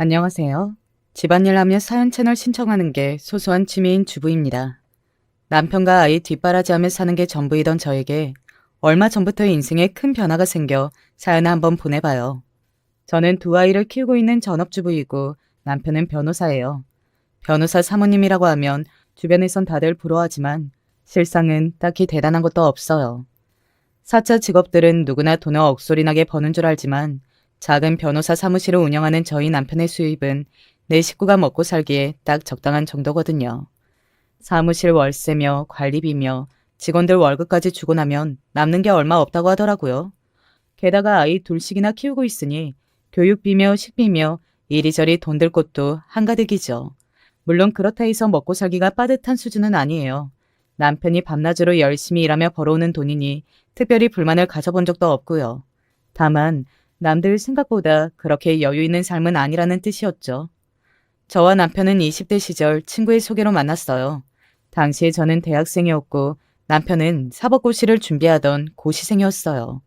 안녕하세요. 집안일 하며 사연 채널 신청하는 게 소소한 취미인 주부입니다. 남편과 아이 뒷바라지하며 사는 게 전부이던 저에게 얼마 전부터 인생에 큰 변화가 생겨 사연을 한번 보내봐요. 저는 두 아이를 키우고 있는 전업주부이고 남편은 변호사예요. 변호사 사모님이라고 하면 주변에선 다들 부러워하지만 실상은 딱히 대단한 것도 없어요. 사자 직업들은 누구나 돈을 억소리나게 버는 줄 알지만 작은 변호사 사무실을 운영하는 저희 남편의 수입은 내 식구가 먹고 살기에 딱 적당한 정도거든요. 사무실 월세며 관리비며 직원들 월급까지 주고 나면 남는 게 얼마 없다고 하더라고요. 게다가 아이 둘씩이나 키우고 있으니 교육비며 식비며 이리저리 돈 들 곳도 한가득이죠. 물론 그렇다 해서 먹고 살기가 빠듯한 수준은 아니에요. 남편이 밤낮으로 열심히 일하며 벌어오는 돈이니 특별히 불만을 가져본 적도 없고요. 다만 남들 생각보다 그렇게 여유 있는 삶은 아니라는 뜻이었죠. 저와 남편은 20대 시절 친구의 소개로 만났어요. 당시에 저는 대학생이었고 남편은 사법고시를 준비하던 고시생이었어요.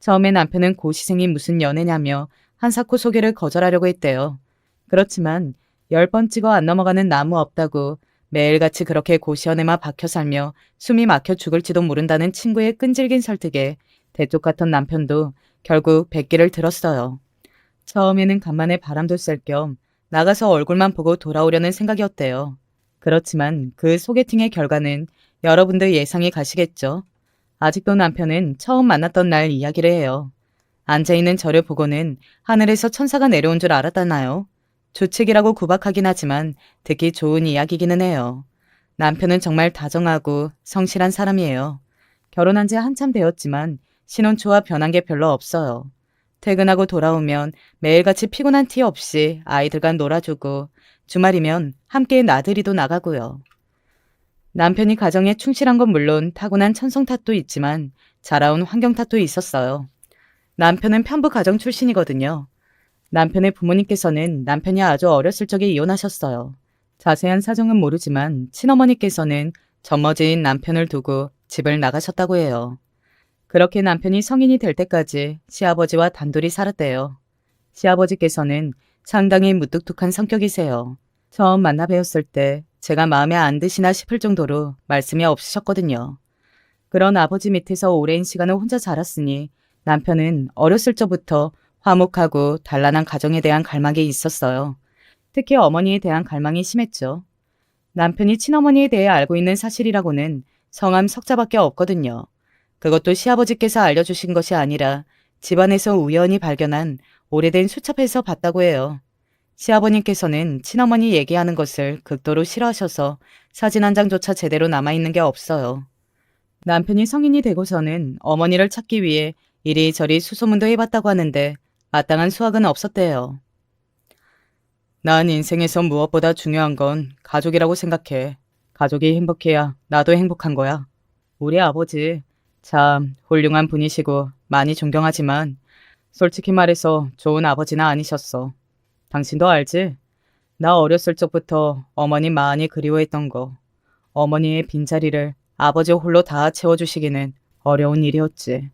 처음에 남편은 고시생이 무슨 연애냐며 한사코 소개를 거절하려고 했대요. 그렇지만 10번 찍어 안 넘어가는 나무 없다고 매일같이 그렇게 고시원에만 박혀 살며 숨이 막혀 죽을지도 모른다는 친구의 끈질긴 설득에 대쪽 같은 남편도 결국 백기를 들었어요. 처음에는 간만에 바람도 쐴 겸 나가서 얼굴만 보고 돌아오려는 생각이었대요. 그렇지만 그 소개팅의 결과는 여러분들 예상이 가시겠죠. 아직도 남편은 처음 만났던 날 이야기를 해요. 앉아있는 저를 보고는 하늘에서 천사가 내려온 줄 알았다나요? 주책이라고 구박하긴 하지만 듣기 좋은 이야기기는 해요. 남편은 정말 다정하고 성실한 사람이에요. 결혼한 지 한참 되었지만 신혼 초와 변한 게 별로 없어요. 퇴근하고 돌아오면 매일같이 피곤한 티 없이 아이들과 놀아주고 주말이면 함께 나들이도 나가고요. 남편이 가정에 충실한 건 물론 타고난 천성 탓도 있지만 자라온 환경 탓도 있었어요. 남편은 편부 가정 출신이거든요. 남편의 부모님께서는 남편이 아주 어렸을 적에 이혼하셨어요. 자세한 사정은 모르지만 친어머니께서는 젖머지인 남편을 두고 집을 나가셨다고 해요. 그렇게 남편이 성인이 될 때까지 시아버지와 단둘이 살았대요. 시아버지께서는 상당히 무뚝뚝한 성격이세요. 처음 만나 뵈었을 때 제가 마음에 안 드시나 싶을 정도로 말씀이 없으셨거든요. 그런 아버지 밑에서 오랜 시간을 혼자 자랐으니 남편은 어렸을 적부터 화목하고 단란한 가정에 대한 갈망이 있었어요. 특히 어머니에 대한 갈망이 심했죠. 남편이 친어머니에 대해 알고 있는 사실이라고는 성함 석자밖에 없거든요. 그것도 시아버지께서 알려주신 것이 아니라 집안에서 우연히 발견한 오래된 수첩에서 봤다고 해요. 시아버님께서는 친어머니 얘기하는 것을 극도로 싫어하셔서 사진 한 장조차 제대로 남아있는 게 없어요. 남편이 성인이 되고서는 어머니를 찾기 위해 이리저리 수소문도 해봤다고 하는데 마땅한 수확은 없었대요. 난 인생에서 무엇보다 중요한 건 가족이라고 생각해. 가족이 행복해야 나도 행복한 거야. 우리 아버지 참 훌륭한 분이시고 많이 존경하지만 솔직히 말해서 좋은 아버지는 아니셨어. 당신도 알지? 나 어렸을 적부터 어머니 많이 그리워했던 거. 어머니의 빈자리를 아버지 홀로 다 채워주시기는 어려운 일이었지.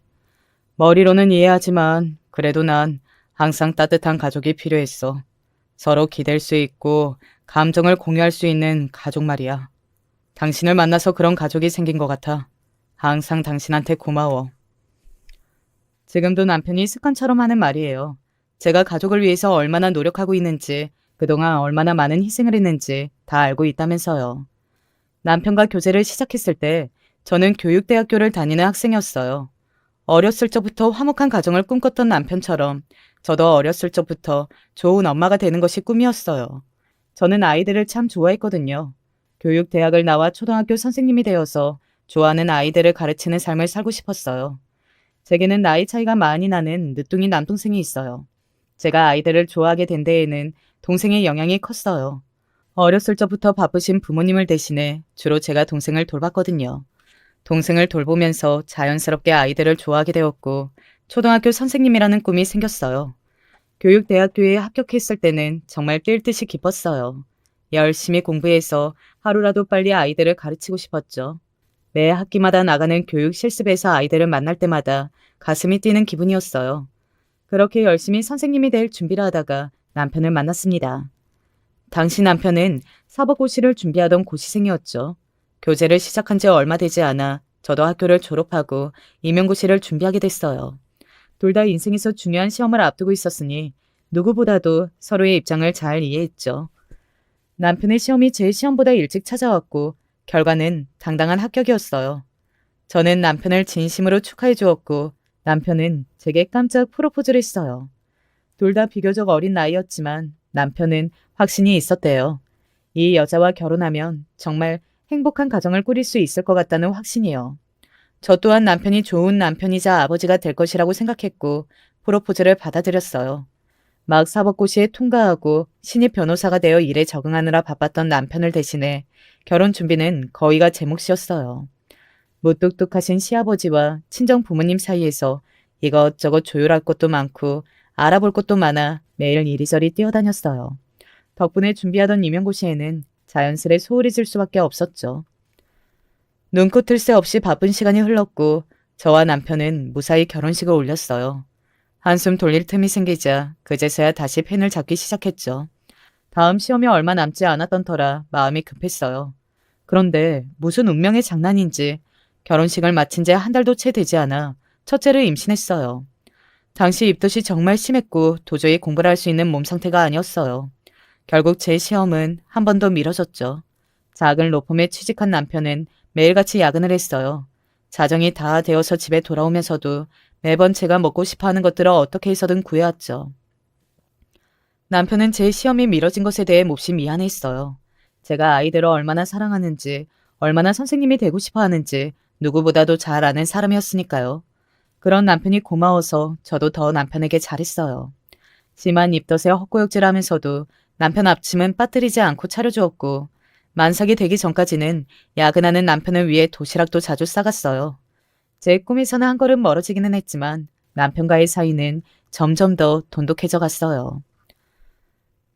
머리로는 이해하지만 그래도 난 항상 따뜻한 가족이 필요했어. 서로 기댈 수 있고 감정을 공유할 수 있는 가족 말이야. 당신을 만나서 그런 가족이 생긴 것 같아. 항상 당신한테 고마워. 지금도 남편이 습관처럼 하는 말이에요. 제가 가족을 위해서 얼마나 노력하고 있는지, 그동안 얼마나 많은 희생을 했는지 다 알고 있다면서요. 남편과 교제를 시작했을 때 저는 교육대학교를 다니는 학생이었어요. 어렸을 적부터 화목한 가정을 꿈꿨던 남편처럼 저도 어렸을 적부터 좋은 엄마가 되는 것이 꿈이었어요. 저는 아이들을 참 좋아했거든요. 교육대학을 나와 초등학교 선생님이 되어서 좋아하는 아이들을 가르치는 삶을 살고 싶었어요. 제게는 나이 차이가 많이 나는 늦둥이 남동생이 있어요. 제가 아이들을 좋아하게 된 데에는 동생의 영향이 컸어요. 어렸을 적부터 바쁘신 부모님을 대신해 주로 제가 동생을 돌봤거든요. 동생을 돌보면서 자연스럽게 아이들을 좋아하게 되었고 초등학교 선생님이라는 꿈이 생겼어요. 교육대학교에 합격했을 때는 정말 뛸 듯이 기뻤어요. 열심히 공부해서 하루라도 빨리 아이들을 가르치고 싶었죠. 매 학기마다 나가는 교육 실습에서 아이들을 만날 때마다 가슴이 뛰는 기분이었어요. 그렇게 열심히 선생님이 될 준비를 하다가 남편을 만났습니다. 당시 남편은 사법고시를 준비하던 고시생이었죠. 교재를 시작한 지 얼마 되지 않아 저도 학교를 졸업하고 임용고시를 준비하게 됐어요. 둘 다 인생에서 중요한 시험을 앞두고 있었으니 누구보다도 서로의 입장을 잘 이해했죠. 남편의 시험이 제 시험보다 일찍 찾아왔고 결과는 당당한 합격이었어요. 저는 남편을 진심으로 축하해 주었고 남편은 제게 깜짝 프로포즈를 했어요. 둘 다 비교적 어린 나이였지만 남편은 확신이 있었대요. 이 여자와 결혼하면 정말 행복한 가정을 꾸릴 수 있을 것 같다는 확신이요. 저 또한 남편이 좋은 남편이자 아버지가 될 것이라고 생각했고 프로포즈를 받아들였어요. 막 사법고시에 통과하고 신입 변호사가 되어 일에 적응하느라 바빴던 남편을 대신해 결혼 준비는 거의가 제 몫이었어요. 무뚝뚝하신 시아버지와 친정 부모님 사이에서 이것저것 조율할 것도 많고 알아볼 것도 많아 매일 이리저리 뛰어다녔어요. 덕분에 준비하던 임용고시에는 자연스레 소홀히 질 수밖에 없었죠. 눈코 새 없이 바쁜 시간이 흘렀고 저와 남편은 무사히 결혼식을 올렸어요. 한숨 돌릴 틈이 생기자 그제서야 다시 펜을 잡기 시작했죠. 다음 시험이 얼마 남지 않았던 터라 마음이 급했어요. 그런데 무슨 운명의 장난인지 결혼식을 마친 지 한 달도 채 되지 않아 첫째를 임신했어요. 당시 입덧이 정말 심했고 도저히 공부를 할 수 있는 몸 상태가 아니었어요. 결국 제 시험은 한 번 더 미뤄졌죠. 작은 로펌에 취직한 남편은 매일같이 야근을 했어요. 자정이 다 되어서 집에 돌아오면서도 매번 제가 먹고 싶어하는 것들을 어떻게 해서든 구해왔죠. 남편은 제 시험이 미뤄진 것에 대해 몹시 미안했어요. 제가 아이들을 얼마나 사랑하는지, 얼마나 선생님이 되고 싶어 하는지 누구보다도 잘 아는 사람이었으니까요. 그런 남편이 고마워서 저도 더 남편에게 잘했어요. 심한 입덧에 헛구역질하면서도 남편 앞침은 빠뜨리지 않고 차려주었고 만삭이 되기 전까지는 야근하는 남편을 위해 도시락도 자주 싸갔어요. 제 꿈에서는 한 걸음 멀어지기는 했지만 남편과의 사이는 점점 더 돈독해져 갔어요.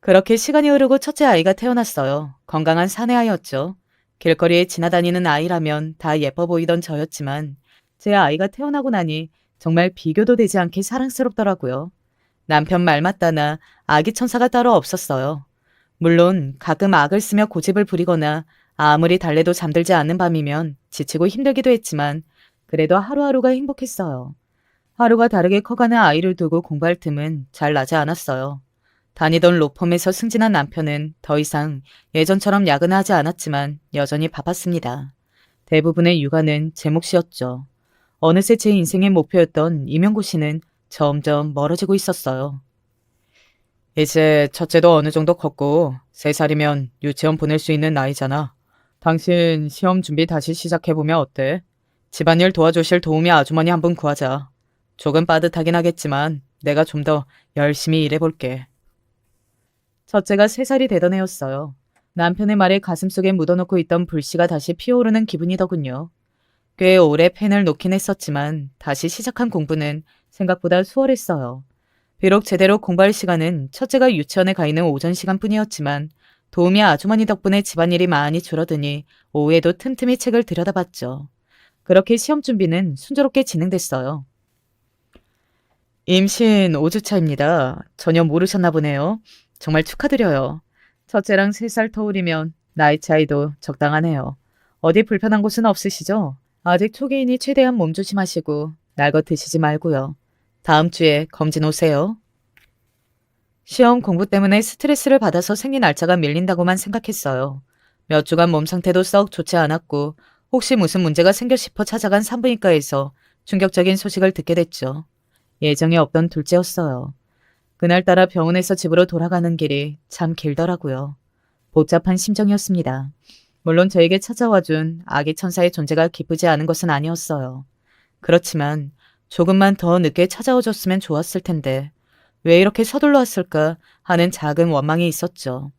그렇게 시간이 흐르고 첫째 아이가 태어났어요. 건강한 사내아이였죠. 길거리에 지나다니는 아이라면 다 예뻐 보이던 저였지만 제 아이가 태어나고 나니 정말 비교도 되지 않게 사랑스럽더라고요. 남편 말 맞다나 아기 천사가 따로 없었어요. 물론 가끔 악을 쓰며 고집을 부리거나 아무리 달래도 잠들지 않는 밤이면 지치고 힘들기도 했지만 그래도 하루하루가 행복했어요. 하루가 다르게 커가는 아이를 두고 공부할 틈은 잘 나지 않았어요. 다니던 로펌에서 승진한 남편은 더 이상 예전처럼 야근하지 않았지만 여전히 바빴습니다. 대부분의 육아는 제 몫이었죠. 어느새 제 인생의 목표였던 임용고시는 점점 멀어지고 있었어요. 이제 첫째도 어느 정도 컸고 3살이면 유치원 보낼 수 있는 나이잖아. 당신 시험 준비 다시 시작해보면 어때? 집안일 도와주실 도우미 아주머니 한 분 구하자. 조금 빠듯하긴 하겠지만 내가 좀 더 열심히 일해볼게. 첫째가 3살이 되던 해였어요. 남편의 말에 가슴속에 묻어놓고 있던 불씨가 다시 피어오르는 기분이더군요. 꽤 오래 펜을 놓긴 했었지만 다시 시작한 공부는 생각보다 수월했어요. 비록 제대로 공부할 시간은 첫째가 유치원에 가 있는 오전 시간뿐이었지만 도우미 아주머니 덕분에 집안일이 많이 줄어드니 오후에도 틈틈이 책을 들여다봤죠. 그렇게 시험 준비는 순조롭게 진행됐어요. 임신 5주차입니다. 전혀 모르셨나 보네요. 정말 축하드려요. 첫째랑 3살 터울이면 나이 차이도 적당하네요. 어디 불편한 곳은 없으시죠? 아직 초기이니 최대한 몸 조심하시고 날것 드시지 말고요. 다음 주에 검진 오세요. 시험 공부 때문에 스트레스를 받아서 생리 날짜가 밀린다고만 생각했어요. 몇 주간 몸 상태도 썩 좋지 않았고 혹시 무슨 문제가 생겨 싶어 찾아간 산부인과에서 충격적인 소식을 듣게 됐죠. 예정에 없던 둘째였어요. 그날따라 병원에서 집으로 돌아가는 길이 참 길더라고요. 복잡한 심정이었습니다. 물론 저에게 찾아와준 아기 천사의 존재가 기쁘지 않은 것은 아니었어요. 그렇지만 조금만 더 늦게 찾아와줬으면 좋았을 텐데 왜 이렇게 서둘러 왔을까 하는 작은 원망이 있었죠.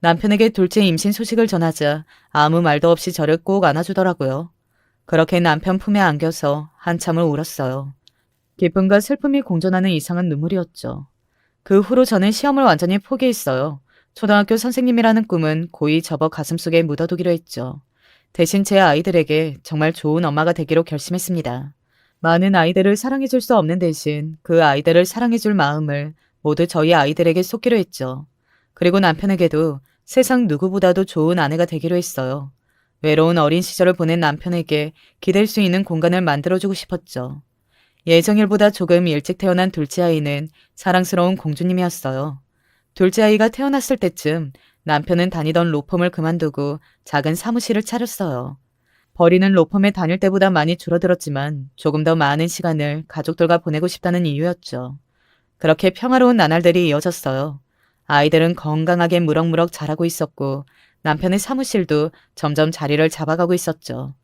남편에게 둘째 임신 소식을 전하자 아무 말도 없이 저를 꼭 안아주더라고요. 그렇게 남편 품에 안겨서 한참을 울었어요. 기쁨과 슬픔이 공존하는 이상한 눈물이었죠. 그 후로 저는 시험을 완전히 포기했어요. 초등학교 선생님이라는 꿈은 고이 접어 가슴속에 묻어두기로 했죠. 대신 제 아이들에게 정말 좋은 엄마가 되기로 결심했습니다. 많은 아이들을 사랑해줄 수 없는 대신 그 아이들을 사랑해줄 마음을 모두 저희 아이들에게 쏟기로 했죠. 그리고 남편에게도 세상 누구보다도 좋은 아내가 되기로 했어요. 외로운 어린 시절을 보낸 남편에게 기댈 수 있는 공간을 만들어주고 싶었죠. 예정일보다 조금 일찍 태어난 둘째 아이는 사랑스러운 공주님이었어요. 둘째 아이가 태어났을 때쯤 남편은 다니던 로펌을 그만두고 작은 사무실을 차렸어요. 버리는 로펌에 다닐 때보다 많이 줄어들었지만 조금 더 많은 시간을 가족들과 보내고 싶다는 이유였죠. 그렇게 평화로운 나날들이 이어졌어요. 아이들은 건강하게 무럭무럭 자라고 있었고 남편의 사무실도 점점 자리를 잡아가고 있었죠.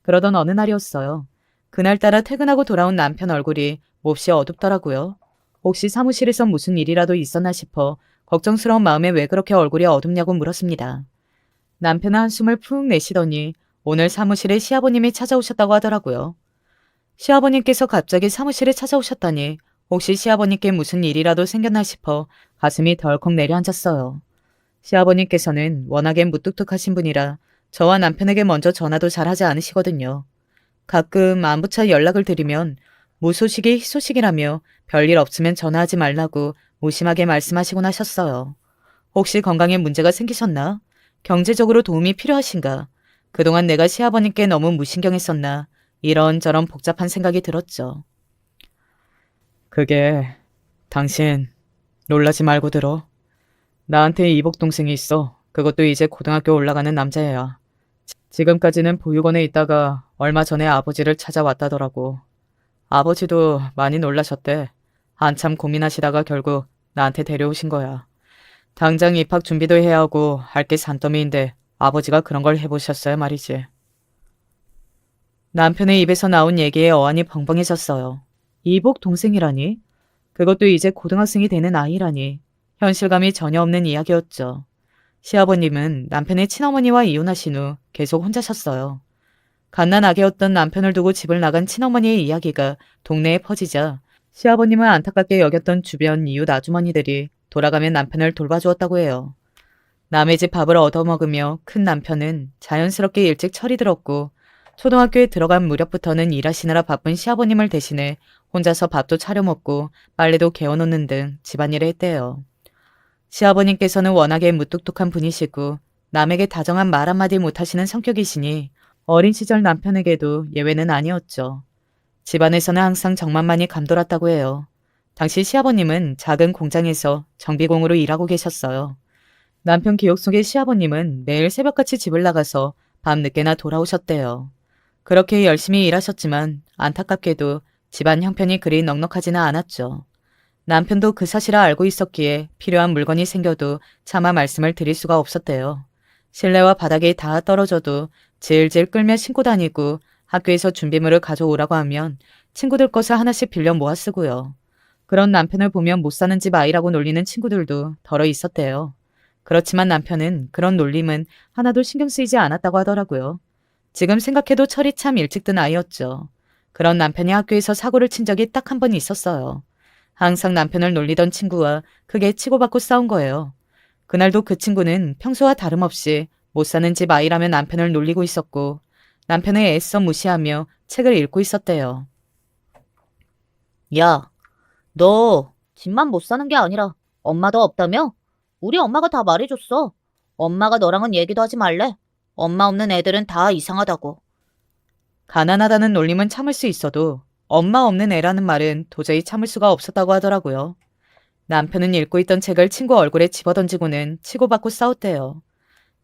그러던 어느 날이었어요. 그날따라 퇴근하고 돌아온 남편 얼굴이 몹시 어둡더라고요. 혹시 사무실에서 무슨 일이라도 있었나 싶어 걱정스러운 마음에 왜 그렇게 얼굴이 어둡냐고 물었습니다. 남편은 한숨을 푹 내쉬더니 오늘 사무실에 시아버님이 찾아오셨다고 하더라고요. 시아버님께서 갑자기 사무실에 찾아오셨다니 혹시 시아버님께 무슨 일이라도 생겼나 싶어 가슴이 덜컥 내려앉았어요. 시아버님께서는 워낙에 무뚝뚝하신 분이라 저와 남편에게 먼저 전화도 잘 하지 않으시거든요. 가끔 안부차 연락을 드리면 무소식이 희소식이라며 별일 없으면 전화하지 말라고 무심하게 말씀하시곤 하셨어요. 혹시 건강에 문제가 생기셨나? 경제적으로 도움이 필요하신가? 그동안 내가 시아버님께 너무 무신경했었나? 이런저런 복잡한 생각이 들었죠. 그게 당신 놀라지 말고 들어. 나한테 이복 동생이 있어. 그것도 이제 고등학교 올라가는 남자애야. 지금까지는 보육원에 있다가 얼마 전에 아버지를 찾아왔다더라고. 아버지도 많이 놀라셨대. 한참 고민하시다가 결국 나한테 데려오신 거야. 당장 입학 준비도 해야 하고 할 게 산더미인데 아버지가 그런 걸 해보셨어야 말이지. 남편의 입에서 나온 얘기에 어안이 벙벙해졌어요. 이복 동생이라니? 그것도 이제 고등학생이 되는 아이라니. 현실감이 전혀 없는 이야기였죠. 시아버님은 남편의 친어머니와 이혼하신 후 계속 혼자 셨어요. 갓난아기였던 남편을 두고 집을 나간 친어머니의 이야기가 동네에 퍼지자 시아버님을 안타깝게 여겼던 주변 이웃 아주머니들이 돌아가면 남편을 돌봐주었다고 해요. 남의 집 밥을 얻어먹으며 큰 남편은 자연스럽게 일찍 철이 들었고 초등학교에 들어간 무렵부터는 일하시느라 바쁜 시아버님을 대신해 혼자서 밥도 차려 먹고 빨래도 개어놓는 등 집안일을 했대요. 시아버님께서는 워낙에 무뚝뚝한 분이시고 남에게 다정한 말 한마디 못하시는 성격이시니 어린 시절 남편에게도 예외는 아니었죠. 집안에서는 항상 정만만이 감돌았다고 해요. 당시 시아버님은 작은 공장에서 정비공으로 일하고 계셨어요. 남편 기억 속의 시아버님은 매일 새벽같이 집을 나가서 밤늦게나 돌아오셨대요. 그렇게 열심히 일하셨지만 안타깝게도 집안 형편이 그리 넉넉하지는 않았죠. 남편도 그 사실을 알고 있었기에 필요한 물건이 생겨도 차마 말씀을 드릴 수가 없었대요. 실내와 바닥이 다 떨어져도 질질 끌며 신고 다니고 학교에서 준비물을 가져오라고 하면 친구들 것을 하나씩 빌려 모아 쓰고요. 그런 남편을 보면 못 사는 집 아이라고 놀리는 친구들도 덜어 있었대요. 그렇지만 남편은 그런 놀림은 하나도 신경 쓰이지 않았다고 하더라고요. 지금 생각해도 철이 참 일찍 든 아이였죠. 그런 남편이 학교에서 사고를 친 적이 딱 한 번 있었어요. 항상 남편을 놀리던 친구와 크게 치고받고 싸운 거예요. 그날도 그 친구는 평소와 다름없이 못 사는 집 아이라며 남편을 놀리고 있었고 남편을 애써 무시하며 책을 읽고 있었대요. 야, 너 집만 못 사는 게 아니라 엄마도 없다며? 우리 엄마가 다 말해줬어. 엄마가 너랑은 얘기도 하지 말래. 엄마 없는 애들은 다 이상하다고. 가난하다는 놀림은 참을 수 있어도 엄마 없는 애라는 말은 도저히 참을 수가 없었다고 하더라고요. 남편은 읽고 있던 책을 친구 얼굴에 집어던지고는 치고받고 싸웠대요.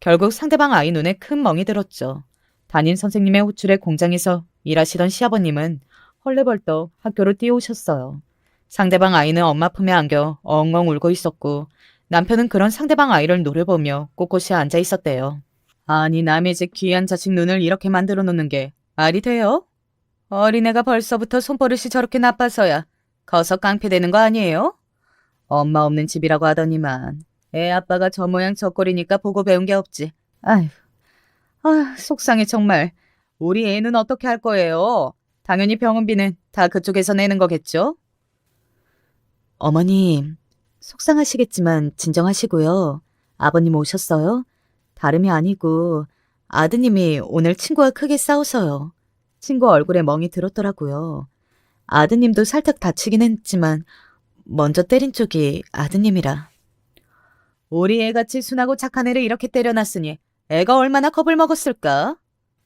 결국 상대방 아이 눈에 큰 멍이 들었죠. 담임 선생님의 호출에 공장에서 일하시던 시아버님은 헐레벌떡 학교로 뛰어오셨어요. 상대방 아이는 엄마 품에 안겨 엉엉 울고 있었고 남편은 그런 상대방 아이를 노려보며 꼿꼿이 앉아 있었대요. 아니 남의 집 귀한 자식 눈을 이렇게 만들어 놓는 게 말이 돼요? 어린애가 벌써부터 손버릇이 저렇게 나빠서야 커서 깡패되는 거 아니에요? 엄마 없는 집이라고 하더니만 애 아빠가 저 모양 저 꼴이니까 보고 배운 게 없지. 아휴, 속상해 정말. 우리 애는 어떻게 할 거예요? 당연히 병원비는 다 그쪽에서 내는 거겠죠? 어머님, 속상하시겠지만 진정하시고요. 아버님 오셨어요? 다름이 아니고 아드님이 오늘 친구와 크게 싸워서요. 친구 얼굴에 멍이 들었더라고요. 아드님도 살짝 다치긴 했지만 먼저 때린 쪽이 아드님이라. 우리 애같이 순하고 착한 애를 이렇게 때려놨으니 애가 얼마나 겁을 먹었을까?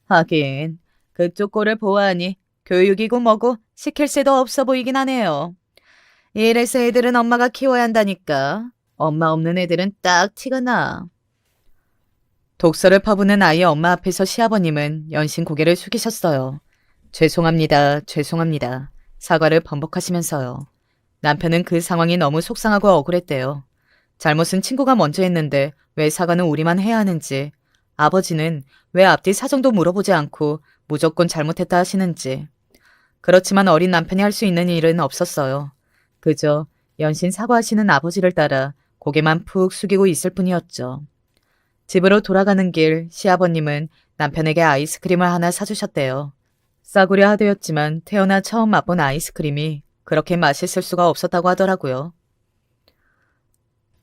하긴 그쪽 꼴을 보아하니 교육이고 뭐고 시킬 새도 없어 보이긴 하네요. 이래서 애들은 엄마가 키워야 한다니까. 엄마 없는 애들은 딱 티가 나. 독서를 퍼부는 아이의 엄마 앞에서 시아버님은 연신 고개를 숙이셨어요. 죄송합니다. 죄송합니다. 사과를 번복하시면서요. 남편은 그 상황이 너무 속상하고 억울했대요. 잘못은 친구가 먼저 했는데 왜 사과는 우리만 해야 하는지, 아버지는 왜 앞뒤 사정도 물어보지 않고 무조건 잘못했다 하시는지. 그렇지만 어린 남편이 할 수 있는 일은 없었어요. 그저 연신 사과하시는 아버지를 따라 고개만 푹 숙이고 있을 뿐이었죠. 집으로 돌아가는 길 시아버님은 남편에게 아이스크림을 하나 사주셨대요. 싸구려 하드였지만 태어나 처음 맛본 아이스크림이 그렇게 맛있을 수가 없었다고 하더라고요.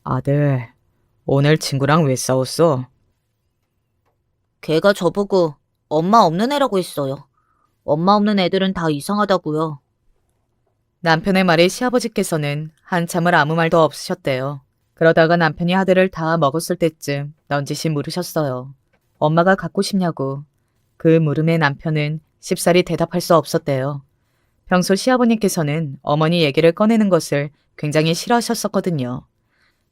아들, 오늘 친구랑 왜 싸웠어? 걔가 저보고 엄마 없는 애라고 했어요. 엄마 없는 애들은 다 이상하다고요. 남편의 말에 시아버지께서는 한참을 아무 말도 없으셨대요. 그러다가 남편이 하드를 다 먹었을 때쯤 넌지시 물으셨어요. 엄마가 갖고 싶냐고. 그 물음에 남편은 쉽사리 대답할 수 없었대요. 평소 시아버님께서는 어머니 얘기를 꺼내는 것을 굉장히 싫어하셨었거든요.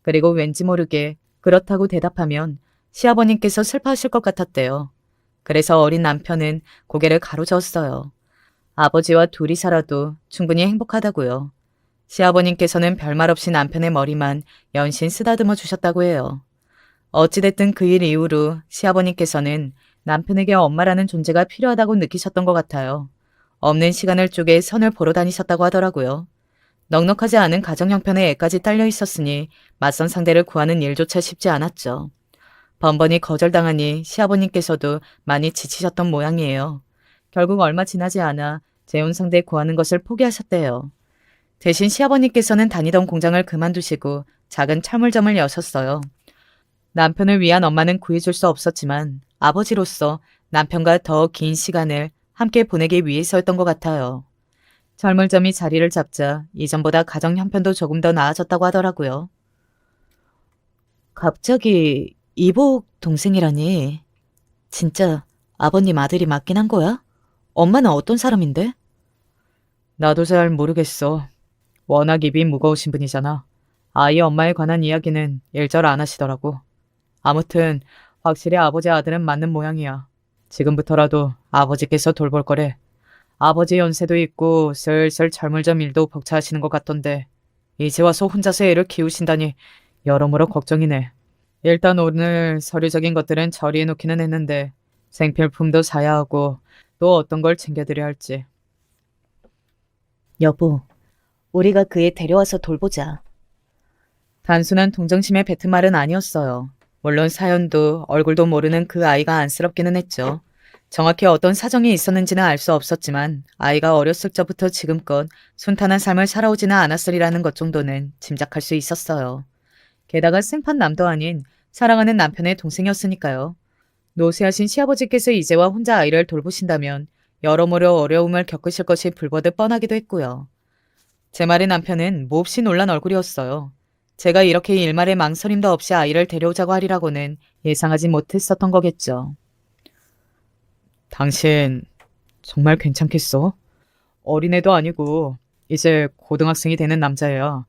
그리고 왠지 모르게 그렇다고 대답하면 시아버님께서 슬퍼하실 것 같았대요. 그래서 어린 남편은 고개를 가로저었어요. 아버지와 둘이 살아도 충분히 행복하다고요. 시아버님께서는 별말 없이 남편의 머리만 연신 쓰다듬어 주셨다고 해요. 어찌됐든 그 일 이후로 시아버님께서는 남편에게 엄마라는 존재가 필요하다고 느끼셨던 것 같아요. 없는 시간을 쪼개 선을 보러 다니셨다고 하더라고요. 넉넉하지 않은 가정 형편에 애까지 딸려 있었으니 맞선 상대를 구하는 일조차 쉽지 않았죠. 번번이 거절당하니 시아버님께서도 많이 지치셨던 모양이에요. 결국 얼마 지나지 않아 재혼 상대 구하는 것을 포기하셨대요. 대신 시아버님께서는 다니던 공장을 그만두시고 작은 철물점을 여셨어요. 남편을 위한 엄마는 구해줄 수 없었지만 아버지로서 남편과 더 긴 시간을 함께 보내기 위해서였던 것 같아요. 철물점이 자리를 잡자 이전보다 가정 형편도 조금 더 나아졌다고 하더라고요. 갑자기 이복 동생이라니. 진짜 아버님 아들이 맞긴 한 거야? 엄마는 어떤 사람인데? 나도 잘 모르겠어. 워낙 입이 무거우신 분이잖아. 아이 엄마에 관한 이야기는 일절 안 하시더라고. 아무튼 확실히 아버지 아들은 맞는 모양이야. 지금부터라도 아버지께서 돌볼 거래. 아버지 연세도 있고 슬슬 철물점 일도 벅차하시는 것 같던데 이제 와서 혼자서 애를 키우신다니 여러모로 걱정이네. 일단 오늘 서류적인 것들은 처리해 놓기는 했는데 생필품도 사야 하고 또 어떤 걸 챙겨드려야 할지. 여보, 우리가 그 애 데려와서 돌보자. 단순한 동정심의 뱉은 말은 아니었어요. 물론 사연도 얼굴도 모르는 그 아이가 안쓰럽기는 했죠. 정확히 어떤 사정이 있었는지는 알 수 없었지만 아이가 어렸을 적부터 지금껏 순탄한 삶을 살아오지는 않았으리라는 것 정도는 짐작할 수 있었어요. 게다가 생판남도 아닌 사랑하는 남편의 동생이었으니까요. 노쇠하신 시아버지께서 이제와 혼자 아이를 돌보신다면 여러모로 어려움을 겪으실 것이 불보듯 뻔하기도 했고요. 제 말에 남편은 몹시 놀란 얼굴이었어요. 제가 이렇게 일말의 망설임도 없이 아이를 데려오자고 하리라고는 예상하지 못했었던 거겠죠. 당신 정말 괜찮겠어? 어린애도 아니고 이제 고등학생이 되는 남자애야.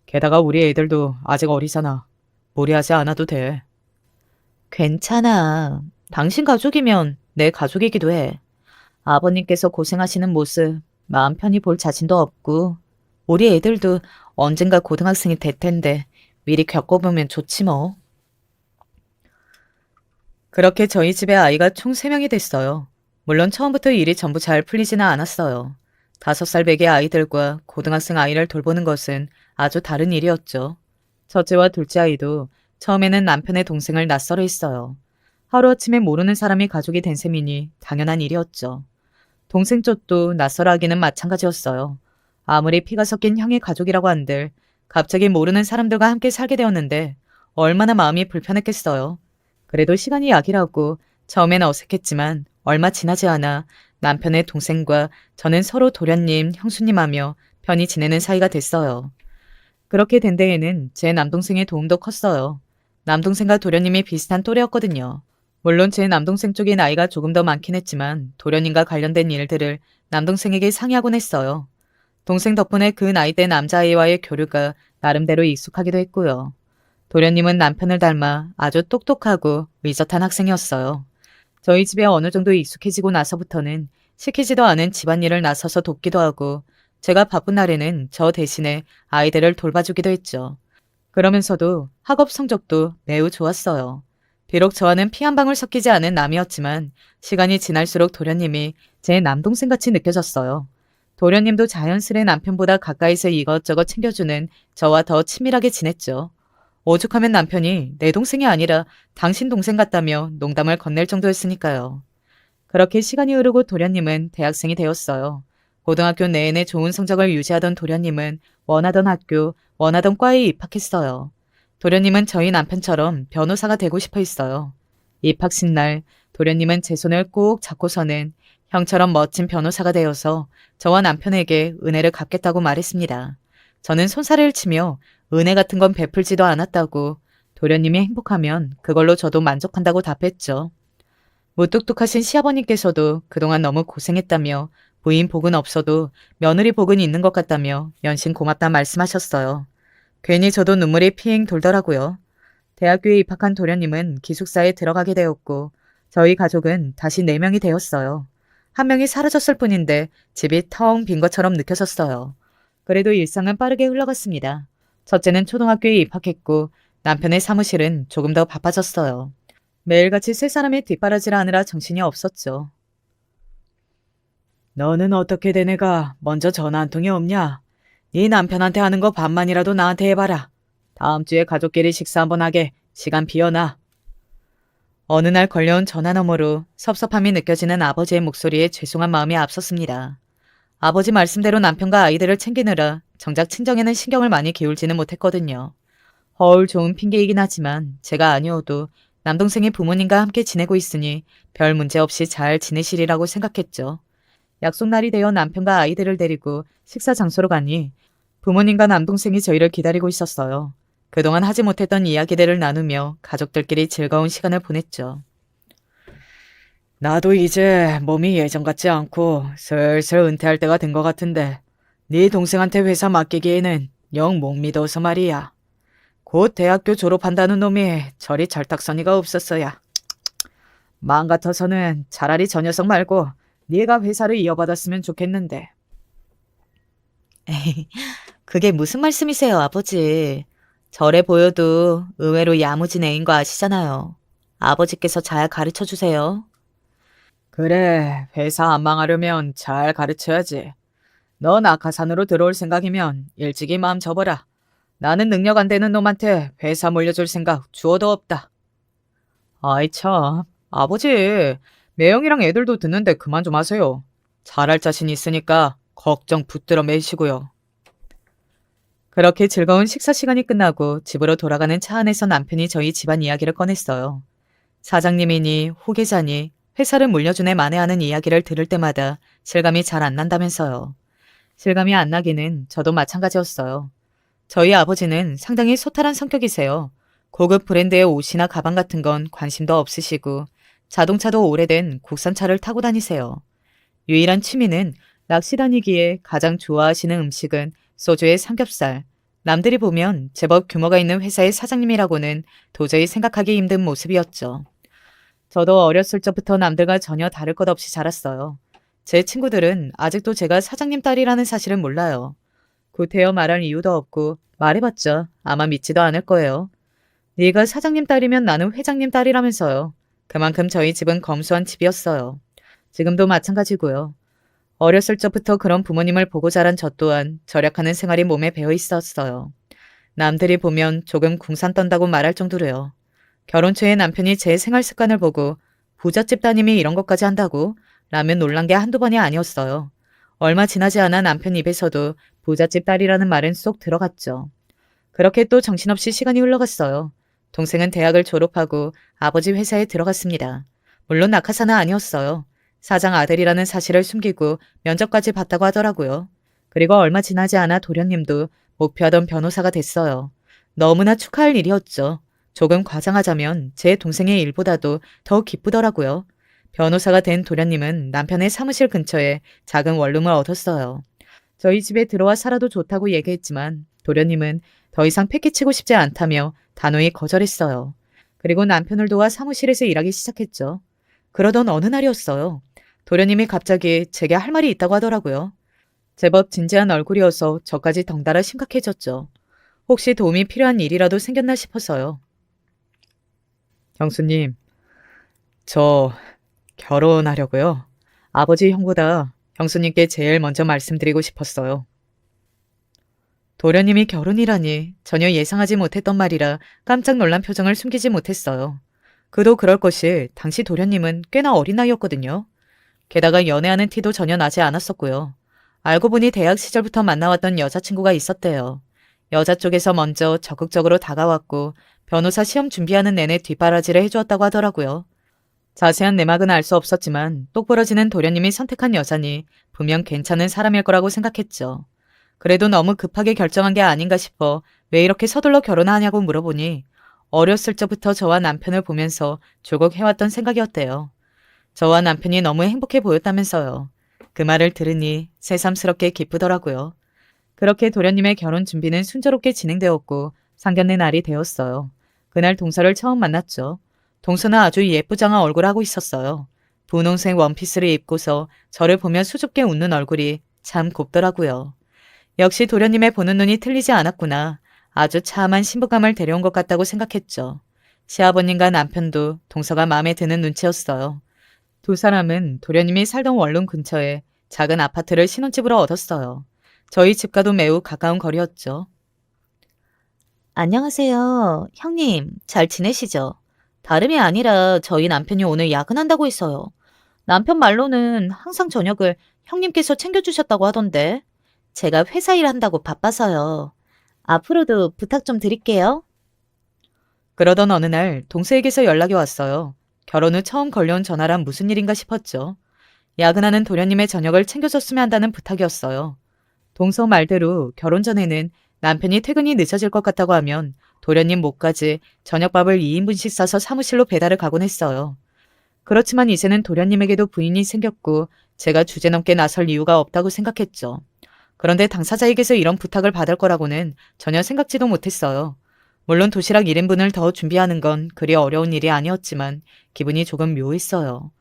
게다가 우리 애들도 아직 어리잖아. 무리하지 않아도 돼. 괜찮아. 당신 가족이면 내 가족이기도 해. 아버님께서 고생하시는 모습 마음 편히 볼 자신도 없고 우리 애들도 언젠가 고등학생이 될 텐데 미리 겪어보면 좋지 뭐. 그렇게 저희 집에 아이가 총 3명이 됐어요. 물론 처음부터 일이 전부 잘 풀리지는 않았어요. 5살 배기 아이들과 고등학생 아이를 돌보는 것은 아주 다른 일이었죠. 첫째와 둘째 아이도 처음에는 남편의 동생을 낯설어 했어요. 하루아침에 모르는 사람이 가족이 된 셈이니 당연한 일이었죠. 동생 쪽도 낯설어 하기는 마찬가지였어요. 아무리 피가 섞인 형의 가족이라고 한들 갑자기 모르는 사람들과 함께 살게 되었는데 얼마나 마음이 불편했겠어요. 그래도 시간이 약이라고 처음엔 어색했지만 얼마 지나지 않아 남편의 동생과 저는 서로 도련님, 형수님 하며 편히 지내는 사이가 됐어요. 그렇게 된 데에는 제 남동생의 도움도 컸어요. 남동생과 도련님이 비슷한 또래였거든요. 물론 제 남동생 쪽이 나이가 조금 더 많긴 했지만 도련님과 관련된 일들을 남동생에게 상의하곤 했어요. 동생 덕분에 그 나이대 남자아이와의 교류가 나름대로 익숙하기도 했고요. 도련님은 남편을 닮아 아주 똑똑하고 의젓한 학생이었어요. 저희 집에 어느 정도 익숙해지고 나서부터는 시키지도 않은 집안일을 나서서 돕기도 하고 제가 바쁜 날에는 저 대신에 아이들을 돌봐주기도 했죠. 그러면서도 학업 성적도 매우 좋았어요. 비록 저와는 피 한 방울 섞이지 않은 남이었지만 시간이 지날수록 도련님이 제 남동생같이 느껴졌어요. 도련님도 자연스레 남편보다 가까이서 이것저것 챙겨주는 저와 더 친밀하게 지냈죠. 오죽하면 남편이 내 동생이 아니라 당신 동생 같다며 농담을 건넬 정도였으니까요. 그렇게 시간이 흐르고 도련님은 대학생이 되었어요. 고등학교 내내 좋은 성적을 유지하던 도련님은 원하던 학교, 원하던 과에 입학했어요. 도련님은 저희 남편처럼 변호사가 되고 싶어 했어요. 입학식 날 도련님은 제 손을 꼭 잡고서는 형처럼 멋진 변호사가 되어서 저와 남편에게 은혜를 갚겠다고 말했습니다. 저는 손사래를 치며 은혜 같은 건 베풀지도 않았다고 도련님이 행복하면 그걸로 저도 만족한다고 답했죠. 무뚝뚝하신 시아버님께서도 그동안 너무 고생했다며 부인 복은 없어도 며느리 복은 있는 것 같다며 연신 고맙다 말씀하셨어요. 괜히 저도 눈물이 핑 돌더라고요. 대학교에 입학한 도련님은 기숙사에 들어가게 되었고 저희 가족은 다시 4명이 되었어요. 한 명이 사라졌을 뿐인데 집이 텅 빈 것처럼 느껴졌어요. 그래도 일상은 빠르게 흘러갔습니다. 첫째는 초등학교에 입학했고 남편의 사무실은 조금 더 바빠졌어요. 매일같이 세 사람의 뒷바라지를 하느라 정신이 없었죠. 너는 어떻게 된 애가 먼저 전화 한 통이 없냐? 네 남편한테 하는 거 반만이라도 나한테 해봐라. 다음 주에 가족끼리 식사 한번 하게 시간 비워놔. 어느 날 걸려온 전화 너머로 섭섭함이 느껴지는 아버지의 목소리에 죄송한 마음이 앞섰습니다. 아버지 말씀대로 남편과 아이들을 챙기느라 정작 친정에는 신경을 많이 기울지는 못했거든요. 허울 좋은 핑계이긴 하지만 제가 아니어도 남동생이 부모님과 함께 지내고 있으니 별 문제 없이 잘 지내시리라고 생각했죠. 약속날이 되어 남편과 아이들을 데리고 식사 장소로 가니 부모님과 남동생이 저희를 기다리고 있었어요. 그동안 하지 못했던 이야기들을 나누며 가족들끼리 즐거운 시간을 보냈죠. 나도 이제 몸이 예전 같지 않고 슬슬 은퇴할 때가 된 것 같은데 네 동생한테 회사 맡기기에는 영 못 믿어서 말이야. 곧 대학교 졸업한다는 놈이 저리 절딱서니가 없었어야. 마음 같아서는 차라리 저 녀석 말고 네가 회사를 이어받았으면 좋겠는데. 에이, 그게 무슨 말씀이세요, 아버지. 저래 보여도 의외로 야무진 애인 거 아시잖아요. 아버지께서 잘 가르쳐주세요. 그래, 회사 안 망하려면 잘 가르쳐야지. 너 낙하산으로 들어올 생각이면 일찍이 마음 접어라. 나는 능력 안 되는 놈한테 회사 물려줄 생각 주어도 없다. 아이 참, 아버지, 매형이랑 애들도 듣는데 그만 좀 하세요. 잘할 자신 있으니까 걱정 붙들어 매시고요. 그렇게 즐거운 식사 시간이 끝나고 집으로 돌아가는 차 안에서 남편이 저희 집안 이야기를 꺼냈어요. 사장님이니 후계자니 회사를 물려준 애 만회하는 이야기를 들을 때마다 실감이 잘 안 난다면서요. 실감이 안 나기는 저도 마찬가지였어요. 저희 아버지는 상당히 소탈한 성격이세요. 고급 브랜드의 옷이나 가방 같은 건 관심도 없으시고 자동차도 오래된 국산차를 타고 다니세요. 유일한 취미는 낚시 다니기에 가장 좋아하시는 음식은 소주에 삼겹살. 남들이 보면 제법 규모가 있는 회사의 사장님이라고는 도저히 생각하기 힘든 모습이었죠. 저도 어렸을 적부터 남들과 전혀 다를 것 없이 자랐어요. 제 친구들은 아직도 제가 사장님 딸이라는 사실을 몰라요. 구태여 말할 이유도 없고 말해봤자 아마 믿지도 않을 거예요. 네가 사장님 딸이면 나는 회장님 딸이라면서요. 그만큼 저희 집은 검소한 집이었어요. 지금도 마찬가지고요. 어렸을 적부터 그런 부모님을 보고 자란 저 또한 절약하는 생활이 몸에 배어 있었어요. 남들이 보면 조금 궁산 떤다고 말할 정도로요. 결혼 초에 남편이 제 생활 습관을 보고 부잣집 따님이 이런 것까지 한다고 라면 놀란 게 한두 번이 아니었어요. 얼마 지나지 않아 남편 입에서도 부잣집 딸이라는 말은 쏙 들어갔죠. 그렇게 또 정신없이 시간이 흘러갔어요. 동생은 대학을 졸업하고 아버지 회사에 들어갔습니다. 물론 낙하산은 아니었어요. 사장 아들이라는 사실을 숨기고 면접까지 봤다고 하더라고요. 그리고 얼마 지나지 않아 도련님도 목표하던 변호사가 됐어요. 너무나 축하할 일이었죠. 조금 과장하자면 제 동생의 일보다도 더 기쁘더라고요. 변호사가 된 도련님은 남편의 사무실 근처에 작은 원룸을 얻었어요. 저희 집에 들어와 살아도 좋다고 얘기했지만 도련님은 더 이상 패기치고 싶지 않다며 단호히 거절했어요. 그리고 남편을 도와 사무실에서 일하기 시작했죠. 그러던 어느 날이었어요. 도련님이 갑자기 제게 할 말이 있다고 하더라고요. 제법 진지한 얼굴이어서 저까지 덩달아 심각해졌죠. 혹시 도움이 필요한 일이라도 생겼나 싶어서요. 형수님, 저 결혼하려고요. 아버지 형보다 형수님께 제일 먼저 말씀드리고 싶었어요. 도련님이 결혼이라니 전혀 예상하지 못했던 말이라 깜짝 놀란 표정을 숨기지 못했어요. 그도 그럴 것이 당시 도련님은 꽤나 어린 나이였거든요. 게다가 연애하는 티도 전혀 나지 않았었고요. 알고 보니 대학 시절부터 만나왔던 여자친구가 있었대요. 여자 쪽에서 먼저 적극적으로 다가왔고 변호사 시험 준비하는 내내 뒷바라지를 해주었다고 하더라고요. 자세한 내막은 알 수 없었지만 똑부러지는 도련님이 선택한 여자니 분명 괜찮은 사람일 거라고 생각했죠. 그래도 너무 급하게 결정한 게 아닌가 싶어 왜 이렇게 서둘러 결혼하냐고 물어보니 어렸을 적부터 저와 남편을 보면서 조국 해왔던 생각이었대요. 저와 남편이 너무 행복해 보였다면서요. 그 말을 들으니 새삼스럽게 기쁘더라고요. 그렇게 도련님의 결혼 준비는 순조롭게 진행되었고 상견례 날이 되었어요. 그날 동서를 처음 만났죠. 동서는 아주 예쁘장한 얼굴을 하고 있었어요. 분홍색 원피스를 입고서 저를 보며 수줍게 웃는 얼굴이 참 곱더라고요. 역시 도련님의 보는 눈이 틀리지 않았구나. 아주 참한 신부감을 데려온 것 같다고 생각했죠. 시아버님과 남편도 동서가 마음에 드는 눈치였어요. 두 사람은 도련님이 살던 원룸 근처에 작은 아파트를 신혼집으로 얻었어요. 저희 집과도 매우 가까운 거리였죠. 안녕하세요. 형님, 잘 지내시죠? 다름이 아니라 저희 남편이 오늘 야근한다고 했어요. 남편 말로는 항상 저녁을 형님께서 챙겨주셨다고 하던데 제가 회사 일 한다고 바빠서요. 앞으로도 부탁 좀 드릴게요. 그러던 어느 날 동서에게서 연락이 왔어요. 결혼 후 처음 걸려온 전화란 무슨 일인가 싶었죠. 야근하는 도련님의 저녁을 챙겨줬으면 한다는 부탁이었어요. 동서 말대로 결혼 전에는 남편이 퇴근이 늦어질 것 같다고 하면 도련님 목까지 저녁밥을 2인분씩 싸서 사무실로 배달을 가곤 했어요. 그렇지만 이제는 도련님에게도 부인이 생겼고 제가 주제넘게 나설 이유가 없다고 생각했죠. 그런데 당사자에게서 이런 부탁을 받을 거라고는 전혀 생각지도 못했어요. 물론 도시락 1인분을 더 준비하는 건 그리 어려운 일이 아니었지만 기분이 조금 묘했어요.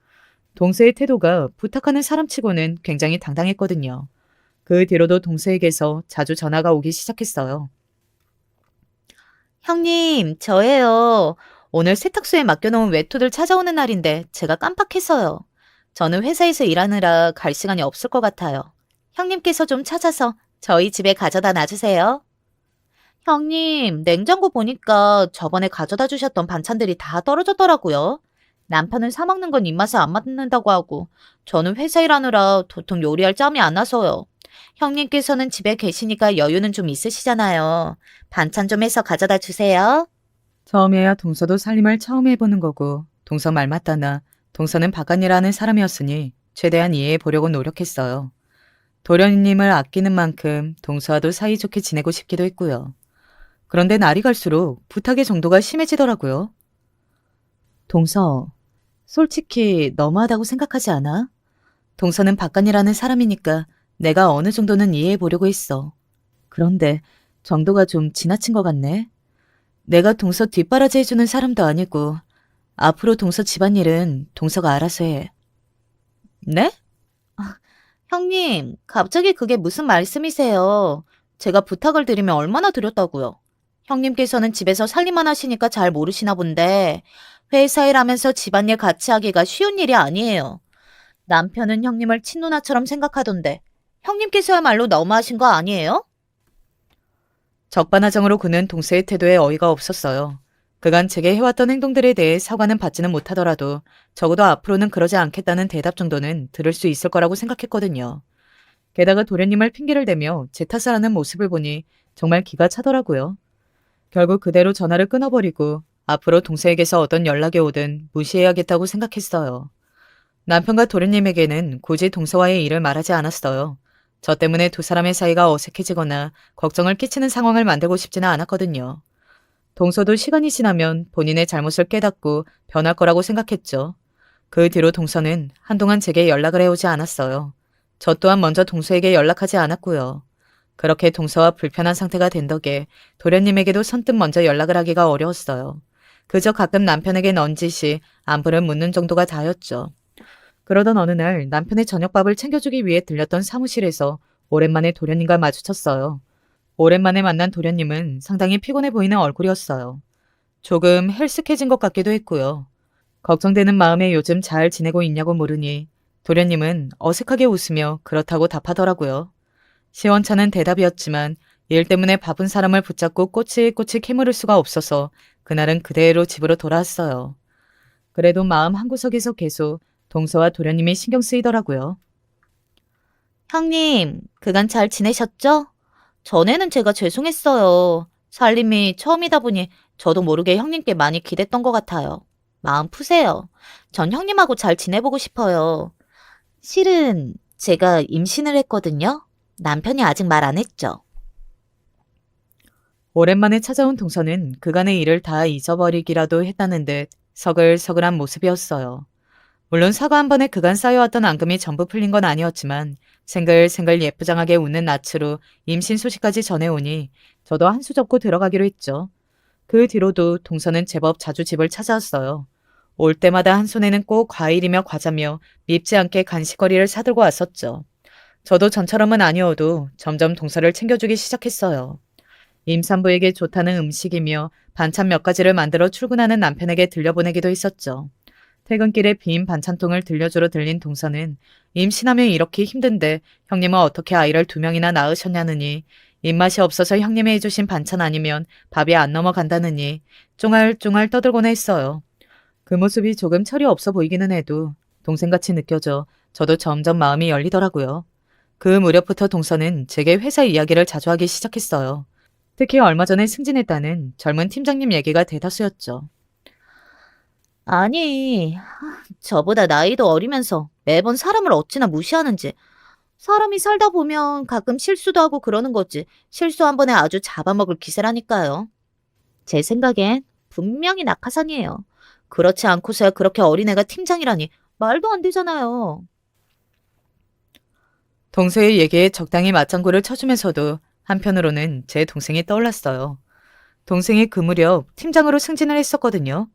동서의 태도가 부탁하는 사람치고는 굉장히 당당했거든요. 그 뒤로도 동서에게서 자주 전화가 오기 시작했어요. 형님, 저예요. 오늘 세탁소에 맡겨놓은 외투들 찾아오는 날인데 제가 깜빡했어요. 저는 회사에서 일하느라 갈 시간이 없을 것 같아요. 형님께서 좀 찾아서 저희 집에 가져다 놔주세요. 형님, 냉장고 보니까 저번에 가져다 주셨던 반찬들이 다 떨어졌더라고요. 남편은 사 먹는 건 입맛에 안 맞는다고 하고 저는 회사 일하느라 도통 요리할 짬이 안 나서요. 형님께서는 집에 계시니까 여유는 좀 있으시잖아요. 반찬 좀 해서 가져다 주세요. 처음에야 동서도 살림을 처음 해보는 거고 동서 말 맞다나 동서는 바깥일하는 사람이었으니 최대한 이해해 보려고 노력했어요. 도련님을 아끼는 만큼 동서와도 사이좋게 지내고 싶기도 했고요. 그런데 날이 갈수록 부탁의 정도가 심해지더라고요. 동서, 솔직히 너무하다고 생각하지 않아? 동서는 바깥일하는 사람이니까 내가 어느 정도는 이해해 보려고 했어. 그런데 정도가 좀 지나친 것 같네. 내가 동서 뒷바라지 해주는 사람도 아니고 앞으로 동서 집안일은 동서가 알아서 해. 네? 형님, 갑자기 그게 무슨 말씀이세요? 제가 부탁을 드리면 얼마나 드렸다고요? 형님께서는 집에서 살림만 하시니까 잘 모르시나 본데 회사 일하면서 집안일 같이 하기가 쉬운 일이 아니에요. 남편은 형님을 친누나처럼 생각하던데 형님께서야말로 너무하신 거 아니에요? 적반하장으로 그는 동서의 태도에 어이가 없었어요. 그간 제게 해왔던 행동들에 대해 사과는 받지는 못하더라도 적어도 앞으로는 그러지 않겠다는 대답 정도는 들을 수 있을 거라고 생각했거든요. 게다가 도련님을 핑계를 대며 제 탓을 하는 모습을 보니 정말 기가 차더라고요. 결국 그대로 전화를 끊어버리고 앞으로 동서에게서 어떤 연락이 오든 무시해야겠다고 생각했어요. 남편과 도련님에게는 굳이 동서와의 일을 말하지 않았어요. 저 때문에 두 사람의 사이가 어색해지거나 걱정을 끼치는 상황을 만들고 싶지는 않았거든요. 동서도 시간이 지나면 본인의 잘못을 깨닫고 변할 거라고 생각했죠. 그 뒤로 동서는 한동안 제게 연락을 해오지 않았어요. 저 또한 먼저 동서에게 연락하지 않았고요. 그렇게 동서와 불편한 상태가 된 덕에 도련님에게도 선뜻 먼저 연락을 하기가 어려웠어요. 그저 가끔 남편에게 넌지시 안부를 묻는 정도가 다였죠. 그러던 어느 날 남편의 저녁밥을 챙겨주기 위해 들렸던 사무실에서 오랜만에 도련님과 마주쳤어요. 오랜만에 만난 도련님은 상당히 피곤해 보이는 얼굴이었어요. 조금 헬스케진 것 같기도 했고요. 걱정되는 마음에 요즘 잘 지내고 있냐고 물으니 도련님은 어색하게 웃으며 그렇다고 답하더라고요. 시원찮은 대답이었지만 일 때문에 바쁜 사람을 붙잡고 꼬치꼬치 캐물을 수가 없어서 그날은 그대로 집으로 돌아왔어요. 그래도 마음 한구석에서 계속 동서와 도련님이 신경 쓰이더라고요. 형님, 그간 잘 지내셨죠? 전에는 제가 죄송했어요. 살림이 처음이다 보니 저도 모르게 형님께 많이 기댔던 것 같아요. 마음 푸세요. 전 형님하고 잘 지내보고 싶어요. 실은 제가 임신을 했거든요. 남편이 아직 말 안 했죠. 오랜만에 찾아온 동서는 그간의 일을 다 잊어버리기라도 했다는 듯 서글서글한 모습이었어요. 물론 사과 한 번에 그간 쌓여왔던 앙금이 전부 풀린 건 아니었지만 생글생글 예쁘장하게 웃는 낯으로 임신 소식까지 전해오니 저도 한 수 접고 들어가기로 했죠. 그 뒤로도 동서는 제법 자주 집을 찾아왔어요. 올 때마다 한 손에는 꼭 과일이며 과자며 밉지 않게 간식거리를 사들고 왔었죠. 저도 전처럼은 아니어도 점점 동서를 챙겨주기 시작했어요. 임산부에게 좋다는 음식이며 반찬 몇 가지를 만들어 출근하는 남편에게 들려보내기도 했었죠. 퇴근길에 빈 반찬통을 들려주러 들린 동서는 임신하면 이렇게 힘든데 형님은 어떻게 아이를 2명이나 낳으셨냐느니 입맛이 없어서 형님이 해주신 반찬 아니면 밥이 안 넘어간다느니 쫑알쫑알 떠들곤 했어요. 그 모습이 조금 철이 없어 보이기는 해도 동생같이 느껴져 저도 점점 마음이 열리더라고요. 그 무렵부터 동서는 제게 회사 이야기를 자주 하기 시작했어요. 특히 얼마 전에 승진했다는 젊은 팀장님 얘기가 대다수였죠. 아니, 저보다 나이도 어리면서 매번 사람을 어찌나 무시하는지. 사람이 살다 보면 가끔 실수도 하고 그러는 거지. 실수 한 번에 아주 잡아먹을 기세라니까요. 제 생각엔 분명히 낙하산이에요. 그렇지 않고서야 그렇게 어린애가 팀장이라니 말도 안 되잖아요. 동서의 얘기에 적당히 맞장구를 쳐주면서도 한편으로는 제 동생이 떠올랐어요. 동생이 그 무렵 팀장으로 승진을 했었거든요.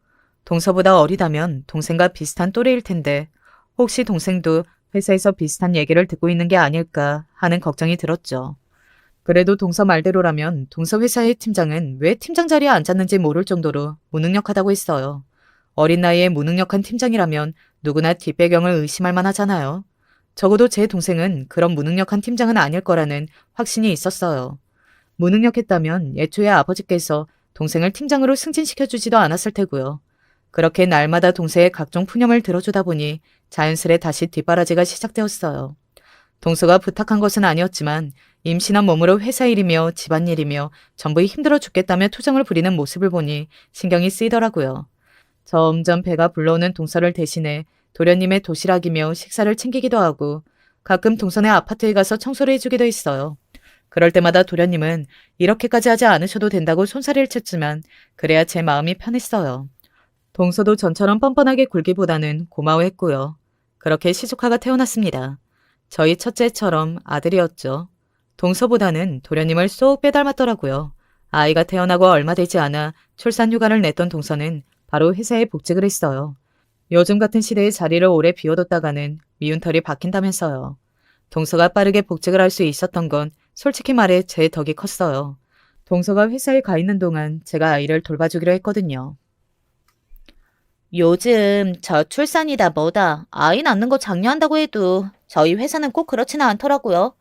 동서보다 어리다면 동생과 비슷한 또래일 텐데 혹시 동생도 회사에서 비슷한 얘기를 듣고 있는 게 아닐까 하는 걱정이 들었죠. 그래도 동서 말대로라면 동서 회사의 팀장은 왜 팀장 자리에 앉았는지 모를 정도로 무능력하다고 했어요. 어린 나이에 무능력한 팀장이라면 누구나 뒷배경을 의심할 만하잖아요. 적어도 제 동생은 그런 무능력한 팀장은 아닐 거라는 확신이 있었어요. 무능력했다면 애초에 아버지께서 동생을 팀장으로 승진시켜주지도 않았을 테고요. 그렇게 날마다 동생의 각종 푸념을 들어주다 보니 자연스레 다시 뒷바라지가 시작되었어요. 동서가 부탁한 것은 아니었지만 임신한 몸으로 회사 일이며 집안일이며 전부 힘들어 죽겠다며 투정을 부리는 모습을 보니 신경이 쓰이더라고요. 점점 배가 불러오는 동서를 대신해 도련님의 도시락이며 식사를 챙기기도 하고 가끔 동선의 아파트에 가서 청소를 해주기도 했어요. 그럴 때마다 도련님은 이렇게까지 하지 않으셔도 된다고 손사래를 쳤지만 그래야 제 마음이 편했어요. 동서도 전처럼 뻔뻔하게 굴기보다는 고마워했고요. 그렇게 시조카가 태어났습니다. 저희 첫째처럼 아들이었죠. 동서보다는 도련님을 쏙 빼닮았더라고요. 아이가 태어나고 얼마 되지 않아 출산휴가를 냈던 동서는 바로 회사에 복직을 했어요. 요즘 같은 시대에 자리를 오래 비워뒀다가는 미운 털이 박힌다면서요. 동서가 빠르게 복직을 할 수 있었던 건 솔직히 말해 제 덕이 컸어요. 동서가 회사에 가 있는 동안 제가 아이를 돌봐주기로 했거든요. 요즘 저출산이다 뭐다 아이 낳는 거 장려한다고 해도 저희 회사는 꼭 그렇지는 않더라고요.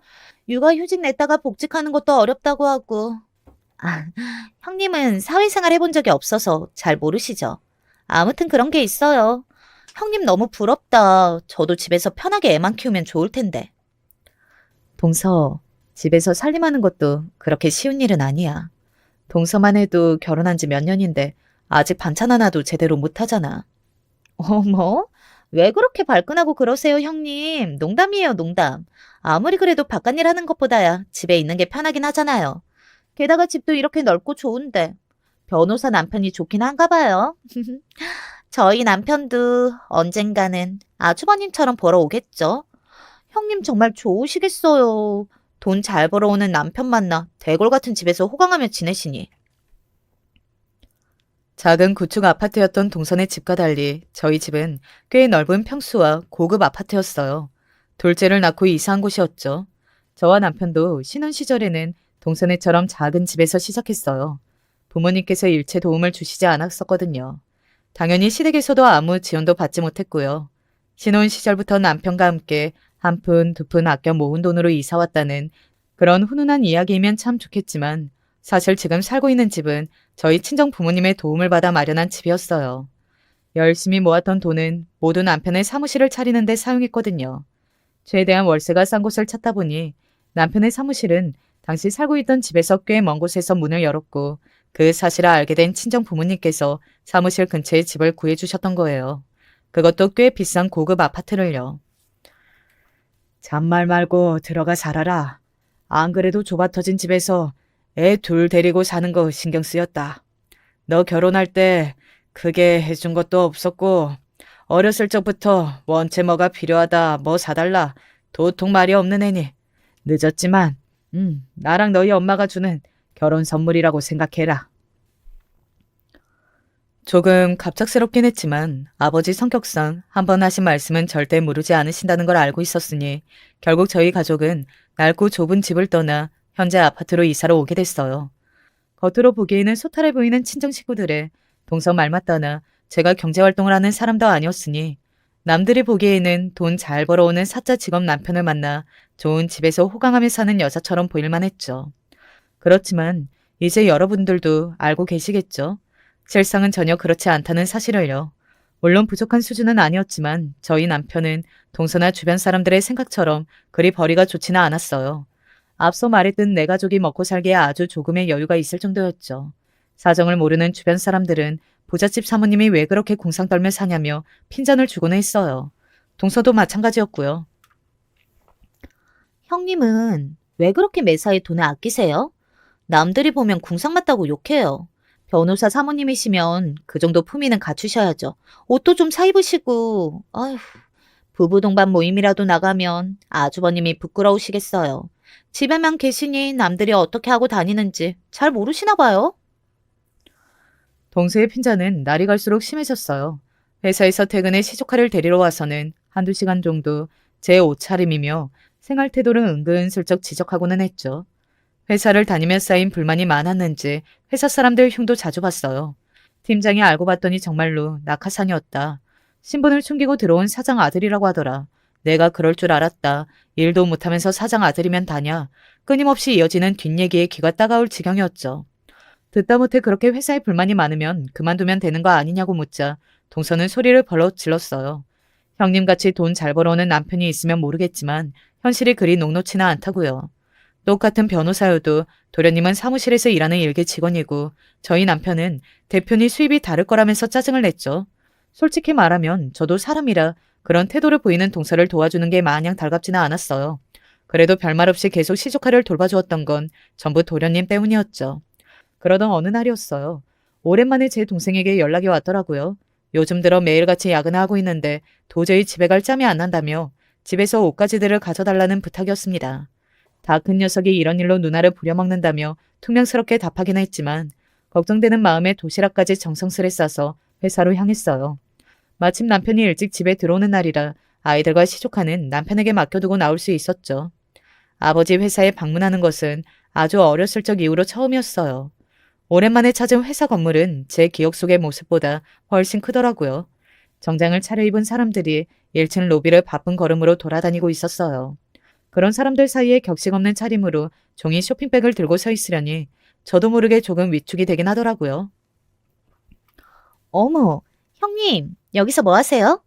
육아휴직 냈다가 복직하는 것도 어렵다고 하고. 아, 형님은 사회생활 해본 적이 없어서 잘 모르시죠. 아무튼 그런 게 있어요. 형님 너무 부럽다. 저도 집에서 편하게 애만 키우면 좋을 텐데. 동서, 집에서 살림하는 것도 그렇게 쉬운 일은 아니야. 동서만 해도 결혼한 지 몇 년인데 아직 반찬 하나도 제대로 못하잖아. 어머, 왜 그렇게 발끈하고 그러세요, 형님? 농담이에요, 농담. 아무리 그래도 바깥 일 하는 것보다야 집에 있는 게 편하긴 하잖아요. 게다가 집도 이렇게 넓고 좋은데. 변호사 남편이 좋긴 한가 봐요. 저희 남편도 언젠가는 아주버님처럼 벌어오겠죠. 형님 정말 좋으시겠어요. 돈 잘 벌어오는 남편 만나 대골 같은 집에서 호강하며 지내시니. 작은 구축 아파트였던 동선의 집과 달리 저희 집은 꽤 넓은 평수와 고급 아파트였어요. 둘째를 낳고 이사한 곳이었죠. 저와 남편도 신혼 시절에는 동선애처럼 작은 집에서 시작했어요. 부모님께서 일체 도움을 주시지 않았었거든요. 당연히 시댁에서도 아무 지원도 받지 못했고요. 신혼 시절부터 남편과 함께 한 푼, 두 푼 아껴 모은 돈으로 이사 왔다는 그런 훈훈한 이야기이면 참 좋겠지만 사실 지금 살고 있는 집은 저희 친정 부모님의 도움을 받아 마련한 집이었어요. 열심히 모았던 돈은 모두 남편의 사무실을 차리는 데 사용했거든요. 최대한 월세가 싼 곳을 찾다 보니 남편의 사무실은 당시 살고 있던 집에서 꽤 먼 곳에서 문을 열었고 그 사실을 알게 된 친정 부모님께서 사무실 근처에 집을 구해주셨던 거예요. 그것도 꽤 비싼 고급 아파트를요. 잔말 말고 들어가 살아라. 안 그래도 좁아터진 집에서 애 둘 데리고 사는 거 신경 쓰였다. 너 결혼할 때 크게 해준 것도 없었고 어렸을 적부터 원체 뭐가 필요하다 뭐 사달라 도통 말이 없는 애니 늦었지만 나랑 너희 엄마가 주는 결혼 선물이라고 생각해라. 조금 갑작스럽긴 했지만 아버지 성격상 한 번 하신 말씀은 절대 무르지 않으신다는 걸 알고 있었으니 결국 저희 가족은 낡고 좁은 집을 떠나 현재 아파트로 이사를 오게 됐어요. 겉으로 보기에는 소탈해 보이는 친정 식구들의 동서 말맞다나 제가 경제활동을 하는 사람도 아니었으니 남들이 보기에는 돈 잘 벌어오는 사짜 직업 남편을 만나 좋은 집에서 호강하며 사는 여자처럼 보일만 했죠. 그렇지만 이제 여러분들도 알고 계시겠죠? 실상은 전혀 그렇지 않다는 사실을요. 물론 부족한 수준은 아니었지만 저희 남편은 동서나 주변 사람들의 생각처럼 그리 벌이가 좋지는 않았어요. 앞서 말했듯 내 가족이 먹고 살기에 아주 조금의 여유가 있을 정도였죠. 사정을 모르는 주변 사람들은 부잣집 사모님이 왜 그렇게 궁상 떨며 사냐며 핀잔을 주곤 했어요. 동서도 마찬가지였고요. 형님은 왜 그렇게 매사에 돈을 아끼세요? 남들이 보면 궁상 맞다고 욕해요. 변호사 사모님이시면 그 정도 품위는 갖추셔야죠. 옷도 좀 사 입으시고, 아휴, 부부 동반 모임이라도 나가면 아주버님이 부끄러우시겠어요. 집에만 계시니 남들이 어떻게 하고 다니는지 잘 모르시나 봐요. 동서의 핀잔은 날이 갈수록 심해졌어요. 회사에서 퇴근해 시조카를 데리러 와서는 한두 시간 정도 제 옷차림이며 생활 태도를 은근슬쩍 지적하고는 했죠. 회사를 다니며 쌓인 불만이 많았는지 회사 사람들 흉도 자주 봤어요. 팀장이 알고 봤더니 정말로 낙하산이었다. 신분을 숨기고 들어온 사장 아들이라고 하더라. 내가 그럴 줄 알았다. 일도 못하면서 사장 아들이면 다냐. 끊임없이 이어지는 뒷얘기에 귀가 따가울 지경이었죠. 듣다 못해 그렇게 회사에 불만이 많으면 그만두면 되는 거 아니냐고 묻자 동서는 소리를 벌럭 질렀어요. 형님같이 돈 잘 벌어오는 남편이 있으면 모르겠지만 현실이 그리 녹록치는 않다고요. 똑같은 변호사여도 도련님은 사무실에서 일하는 일개 직원이고 저희 남편은 대표님 수입이 다를 거라면서 짜증을 냈죠. 솔직히 말하면 저도 사람이라 그런 태도를 보이는 동서를 도와주는 게 마냥 달갑지는 않았어요. 그래도 별말 없이 계속 시조카를 돌봐주었던 건 전부 도련님 때문이었죠. 그러던 어느 날이었어요. 오랜만에 제 동생에게 연락이 왔더라고요. 요즘 들어 매일같이 야근을 하고 있는데 도저히 집에 갈 짬이 안 난다며 집에서 옷가지들을 가져달라는 부탁이었습니다. 다 큰 녀석이 이런 일로 누나를 부려먹는다며 퉁명스럽게 답하긴 했지만 걱정되는 마음에 도시락까지 정성스레 싸서 회사로 향했어요. 마침 남편이 일찍 집에 들어오는 날이라 아이들과 시조카는 남편에게 맡겨두고 나올 수 있었죠. 아버지 회사에 방문하는 것은 아주 어렸을 적 이후로 처음이었어요. 오랜만에 찾은 회사 건물은 제 기억 속의 모습보다 훨씬 크더라고요. 정장을 차려입은 사람들이 1층 로비를 바쁜 걸음으로 돌아다니고 있었어요. 그런 사람들 사이에 격식 없는 차림으로 종이 쇼핑백을 들고 서 있으려니 저도 모르게 조금 위축이 되긴 하더라고요. 어머, 형님, 여기서 뭐 하세요?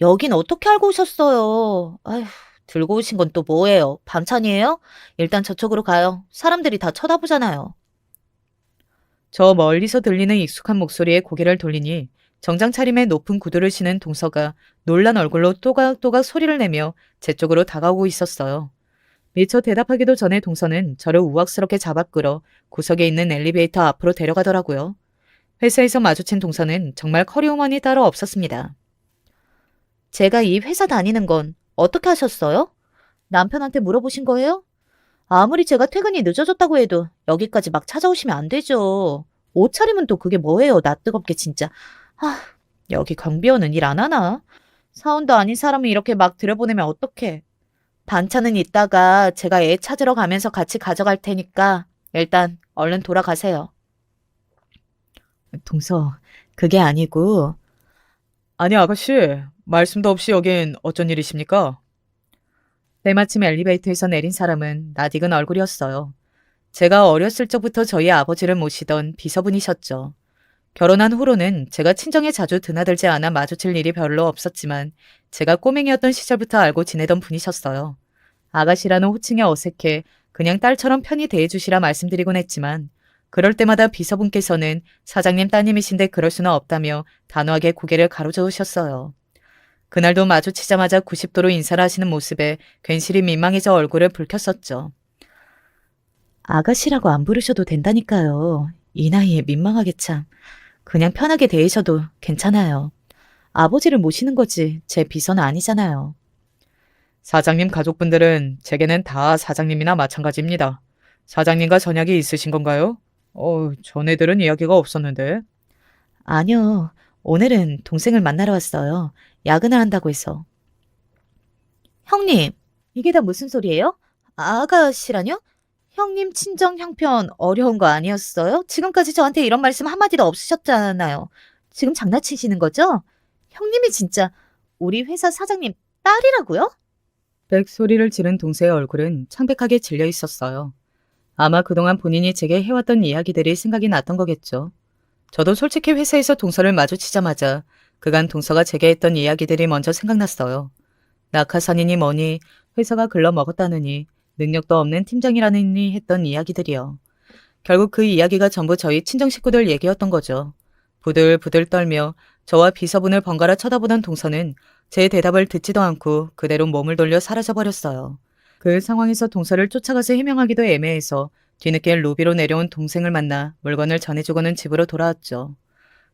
여긴 어떻게 알고 오셨어요? 아휴, 들고 오신 건 또 뭐예요? 반찬이에요? 일단 저쪽으로 가요. 사람들이 다 쳐다보잖아요. 저 멀리서 들리는 익숙한 목소리에 고개를 돌리니 정장 차림에 높은 구두를 신은 동서가 놀란 얼굴로 또각또각 소리를 내며 제 쪽으로 다가오고 있었어요. 미처 대답하기도 전에 동서는 저를 우악스럽게 잡아 끌어 구석에 있는 엘리베이터 앞으로 데려가더라고요. 회사에서 마주친 동서는 정말 커리어만이 따로 없었습니다. 제가 이 회사 다니는 건 어떻게 하셨어요? 남편한테 물어보신 거예요? 아무리 제가 퇴근이 늦어졌다고 해도 여기까지 막 찾아오시면 안 되죠. 옷차림은 또 그게 뭐예요? 나 뜨겁게 진짜. 아, 여기 경비원은 일 안 하나? 사원도 아닌 사람을 이렇게 막 들여보내면 어떡해. 반찬은 이따가 제가 애 찾으러 가면서 같이 가져갈 테니까 일단 얼른 돌아가세요. 동서, 그게 아니고. 아니, 아가씨. 말씀도 없이 여긴 어쩐 일이십니까? 때마침 엘리베이터에서 내린 사람은 낯익은 얼굴이었어요. 제가 어렸을 적부터 저희 아버지를 모시던 비서분이셨죠. 결혼한 후로는 제가 친정에 자주 드나들지 않아 마주칠 일이 별로 없었지만 제가 꼬맹이였던 시절부터 알고 지내던 분이셨어요. 아가씨라는 호칭에 어색해 그냥 딸처럼 편히 대해주시라 말씀드리곤 했지만 그럴 때마다 비서분께서는 사장님 따님이신데 그럴 수는 없다며 단호하게 고개를 가로저으셨어요. 그날도 마주치자마자 90도로 인사를 하시는 모습에 괜시리 민망해져 얼굴을 붉혔었죠. 아가씨라고 안 부르셔도 된다니까요. 이 나이에 민망하게 참. 그냥 편하게 대해셔도 괜찮아요. 아버지를 모시는 거지 제 비서는 아니잖아요. 사장님 가족분들은 제게는 다 사장님이나 마찬가지입니다. 사장님과 전약이 있으신 건가요? 전애들은 이야기가 없었는데. 아니요. 오늘은 동생을 만나러 왔어요. 야근을 한다고 해서. 형님, 이게 다 무슨 소리예요? 아가씨라뇨? 형님 친정 형편 어려운 거 아니었어요? 지금까지 저한테 이런 말씀 한마디도 없으셨잖아요. 지금 장난치시는 거죠? 형님이 진짜 우리 회사 사장님 딸이라고요? 빽소리를 지른 동서의 얼굴은 창백하게 질려 있었어요. 아마 그동안 본인이 제게 해왔던 이야기들이 생각이 났던 거겠죠. 저도 솔직히 회사에서 동서를 마주치자마자 그간 동서가 제게 했던 이야기들이 먼저 생각났어요. 낙하산이니 뭐니 회사가 글러먹었다느니 능력도 없는 팀장이라느니 했던 이야기들이요. 결국 그 이야기가 전부 저희 친정 식구들 얘기였던 거죠. 부들부들 떨며 저와 비서분을 번갈아 쳐다보던 동서는 제 대답을 듣지도 않고 그대로 몸을 돌려 사라져버렸어요. 그 상황에서 동서를 쫓아가서 해명하기도 애매해서 뒤늦게 로비로 내려온 동생을 만나 물건을 전해주고는 집으로 돌아왔죠.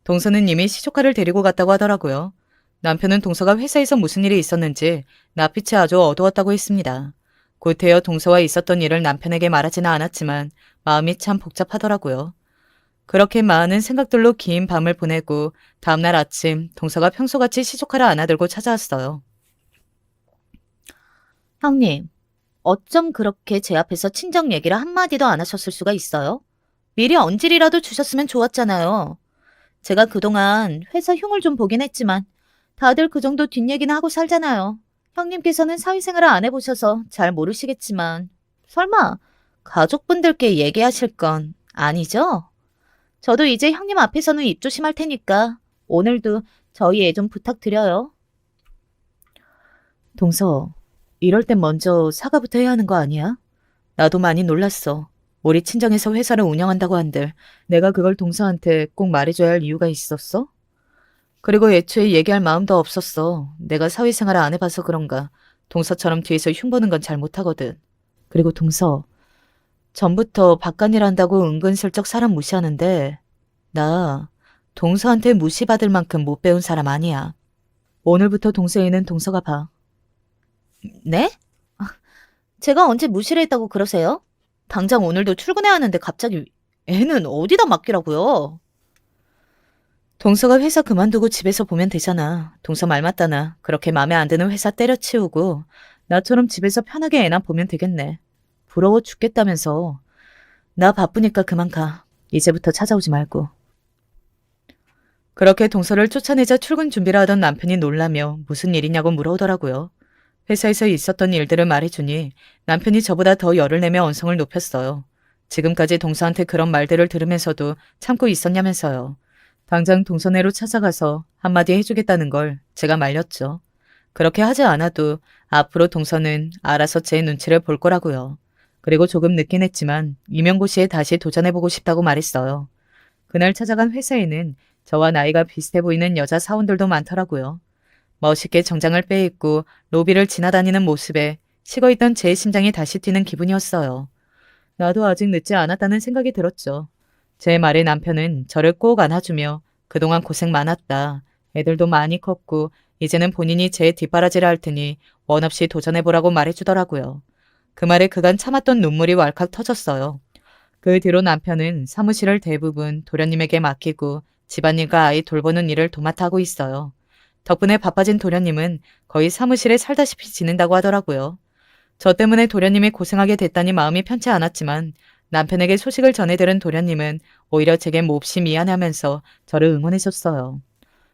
동서는 이미 시조카를 데리고 갔다고 하더라고요. 남편은 동서가 회사에서 무슨 일이 있었는지 낯빛이 아주 어두웠다고 했습니다. 곧이어 동서와 있었던 일을 남편에게 말하지는 않았지만 마음이 참 복잡하더라고요. 그렇게 많은 생각들로 긴 밤을 보내고 다음날 아침 동서가 평소같이 시조카를 안아들고 찾아왔어요. 형님, 어쩜 그렇게 제 앞에서 친정 얘기를 한마디도 안 하셨을 수가 있어요? 미리 언질이라도 주셨으면 좋았잖아요. 제가 그동안 회사 흉을 좀 보긴 했지만 다들 그 정도 뒷얘기는 하고 살잖아요. 형님께서는 사회생활을 안 해보셔서 잘 모르시겠지만 설마 가족분들께 얘기하실 건 아니죠? 저도 이제 형님 앞에서는 입 조심할 테니까 오늘도 저희 애 좀 부탁드려요. 동서, 이럴 땐 먼저 사과부터 해야 하는 거 아니야? 나도 많이 놀랐어. 우리 친정에서 회사를 운영한다고 한들 내가 그걸 동서한테 꼭 말해줘야 할 이유가 있었어? 그리고 애초에 얘기할 마음도 없었어. 내가 사회생활을 안 해봐서 그런가. 동서처럼 뒤에서 흉보는 건 잘 못하거든. 그리고 동서, 전부터 바깥일 한다고 은근슬쩍 사람 무시하는데 나 동서한테 무시받을 만큼 못 배운 사람 아니야. 오늘부터 동서애는 동서가 봐. 네? 제가 언제 무시를 했다고 그러세요? 당장 오늘도 출근해야 하는데 갑자기 애는 어디다 맡기라고요? 동서가 회사 그만두고 집에서 보면 되잖아. 동서 말 맞다나. 그렇게 마음에 안 드는 회사 때려치우고 나처럼 집에서 편하게 애나 보면 되겠네. 부러워 죽겠다면서. 나 바쁘니까 그만 가. 이제부터 찾아오지 말고. 그렇게 동서를 쫓아내자 출근 준비를 하던 남편이 놀라며 무슨 일이냐고 물어오더라고요. 회사에서 있었던 일들을 말해주니 남편이 저보다 더 열을 내며 언성을 높였어요. 지금까지 동서한테 그런 말들을 들으면서도 참고 있었냐면서요. 당장 동서네로 찾아가서 한마디 해주겠다는 걸 제가 말렸죠. 그렇게 하지 않아도 앞으로 동서는 알아서 제 눈치를 볼 거라고요. 그리고 조금 늦긴 했지만 임용고시에 다시 도전해보고 싶다고 말했어요. 그날 찾아간 회사에는 저와 나이가 비슷해 보이는 여자 사원들도 많더라고요. 멋있게 정장을 빼입고 로비를 지나다니는 모습에 식어있던 제 심장이 다시 뛰는 기분이었어요. 나도 아직 늦지 않았다는 생각이 들었죠. 제 말에 남편은 저를 꼭 안아주며 그동안 고생 많았다. 애들도 많이 컸고 이제는 본인이 제 뒷바라지를 할 테니 원 없이 도전해보라고 말해주더라고요. 그 말에 그간 참았던 눈물이 왈칵 터졌어요. 그 뒤로 남편은 사무실을 대부분 도련님에게 맡기고 집안일과 아이 돌보는 일을 도맡아 하고 있어요. 덕분에 바빠진 도련님은 거의 사무실에 살다시피 지낸다고 하더라고요. 저 때문에 도련님이 고생하게 됐다니 마음이 편치 않았지만 남편에게 소식을 전해 들은 도련님은 오히려 제게 몹시 미안해하면서 저를 응원해줬어요.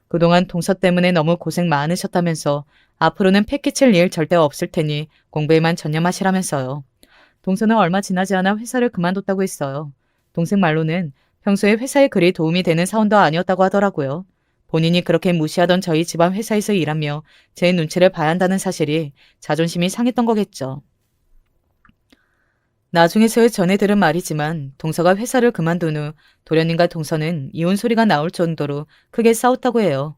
그동안 동서 때문에 너무 고생 많으셨다면서 앞으로는 패 끼칠 일 절대 없을 테니 공부에만 전념하시라면서요. 동서는 얼마 지나지 않아 회사를 그만뒀다고 했어요. 동생 말로는 평소에 회사에 그리 도움이 되는 사원도 아니었다고 하더라고요. 본인이 그렇게 무시하던 저희 집안 회사에서 일하며 제 눈치를 봐야 한다는 사실이 자존심이 상했던 거겠죠. 나중에서야 전해 들은 말이지만 동서가 회사를 그만둔 후 도련님과 동서는 이혼 소리가 나올 정도로 크게 싸웠다고 해요.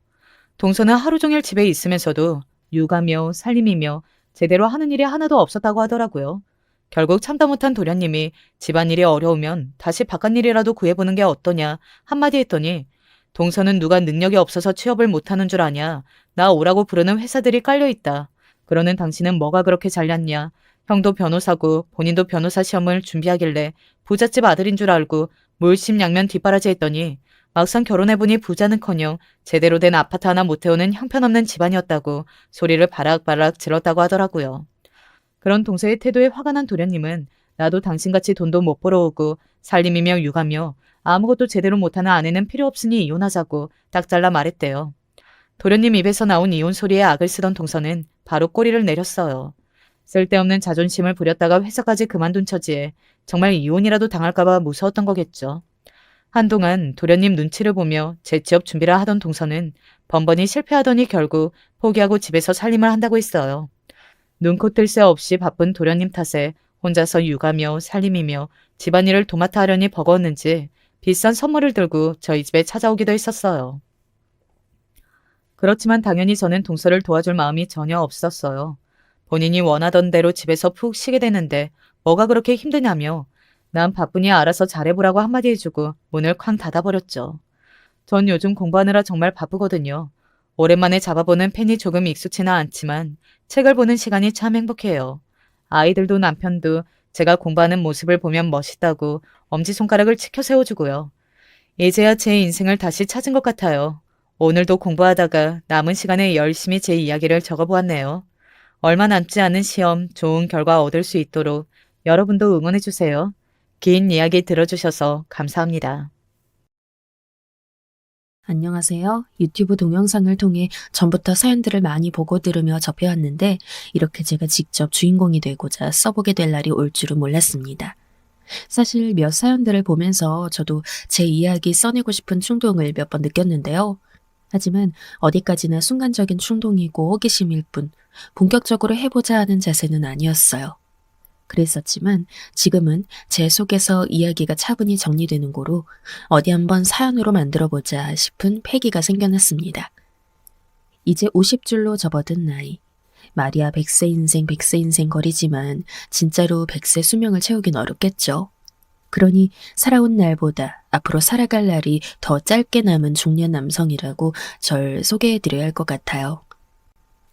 동서는 하루 종일 집에 있으면서도 육아며 살림이며 제대로 하는 일이 하나도 없었다고 하더라고요. 결국 참다 못한 도련님이 집안일이 어려우면 다시 바깥일이라도 구해보는 게 어떠냐 한마디 했더니 동서는 누가 능력이 없어서 취업을 못하는 줄 아냐. 나 오라고 부르는 회사들이 깔려있다. 그러는 당신은 뭐가 그렇게 잘났냐. 형도 변호사고 본인도 변호사 시험을 준비하길래 부잣집 아들인 줄 알고 물심양면 뒷바라지 했더니 막상 결혼해보니 부자는커녕 제대로 된 아파트 하나 못 태우는 형편없는 집안이었다고 소리를 바락바락 질렀다고 하더라고요. 그런 동서의 태도에 화가 난 도련님은 나도 당신같이 돈도 못 벌어오고 살림이며 육아며 아무것도 제대로 못하는 아내는 필요 없으니 이혼하자고 딱 잘라 말했대요. 도련님 입에서 나온 이혼 소리에 악을 쓰던 동서는 바로 꼬리를 내렸어요. 쓸데없는 자존심을 부렸다가 회사까지 그만둔 처지에 정말 이혼이라도 당할까봐 무서웠던 거겠죠. 한동안 도련님 눈치를 보며 재취업 준비를 하던 동서는 번번이 실패하더니 결국 포기하고 집에서 살림을 한다고 했어요. 눈코 뜰 새 없이 바쁜 도련님 탓에 혼자서 육아며 살림이며 집안일을 도맡아 하려니 버거웠는지 비싼 선물을 들고 저희 집에 찾아오기도 했었어요. 그렇지만 당연히 저는 동서를 도와줄 마음이 전혀 없었어요. 본인이 원하던 대로 집에서 푹 쉬게 되는데 뭐가 그렇게 힘드냐며 난 바쁘니 알아서 잘해보라고 한마디 해주고 문을 쾅 닫아버렸죠. 전 요즘 공부하느라 정말 바쁘거든요. 오랜만에 잡아보는 펜이 조금 익숙치는 않지만 책을 보는 시간이 참 행복해요. 아이들도 남편도 제가 공부하는 모습을 보면 멋있다고 엄지손가락을 치켜 세워주고요. 이제야 제 인생을 다시 찾은 것 같아요. 오늘도 공부하다가 남은 시간에 열심히 제 이야기를 적어보았네요. 얼마 남지 않은 시험 좋은 결과 얻을 수 있도록 여러분도 응원해주세요. 긴 이야기 들어주셔서 감사합니다. 안녕하세요. 유튜브 동영상을 통해 전부터 사연들을 많이 보고 들으며 접해왔는데 이렇게 제가 직접 주인공이 되고자 써보게 될 날이 올 줄은 몰랐습니다. 사실 몇 사연들을 보면서 저도 제 이야기 써내고 싶은 충동을 몇 번 느꼈는데요. 하지만 어디까지나 순간적인 충동이고 호기심일 뿐 본격적으로 해보자 하는 자세는 아니었어요. 그랬었지만 지금은 제 속에서 이야기가 차분히 정리되는 고로 어디 한번 사연으로 만들어보자 싶은 패기가 생겨났습니다. 이제 50줄로 접어든 나이. 말이야 100세 인생 100세 인생 거리지만 진짜로 100세 수명을 채우긴 어렵겠죠. 그러니 살아온 날보다 앞으로 살아갈 날이 더 짧게 남은 중년 남성이라고 절 소개해드려야 할 것 같아요.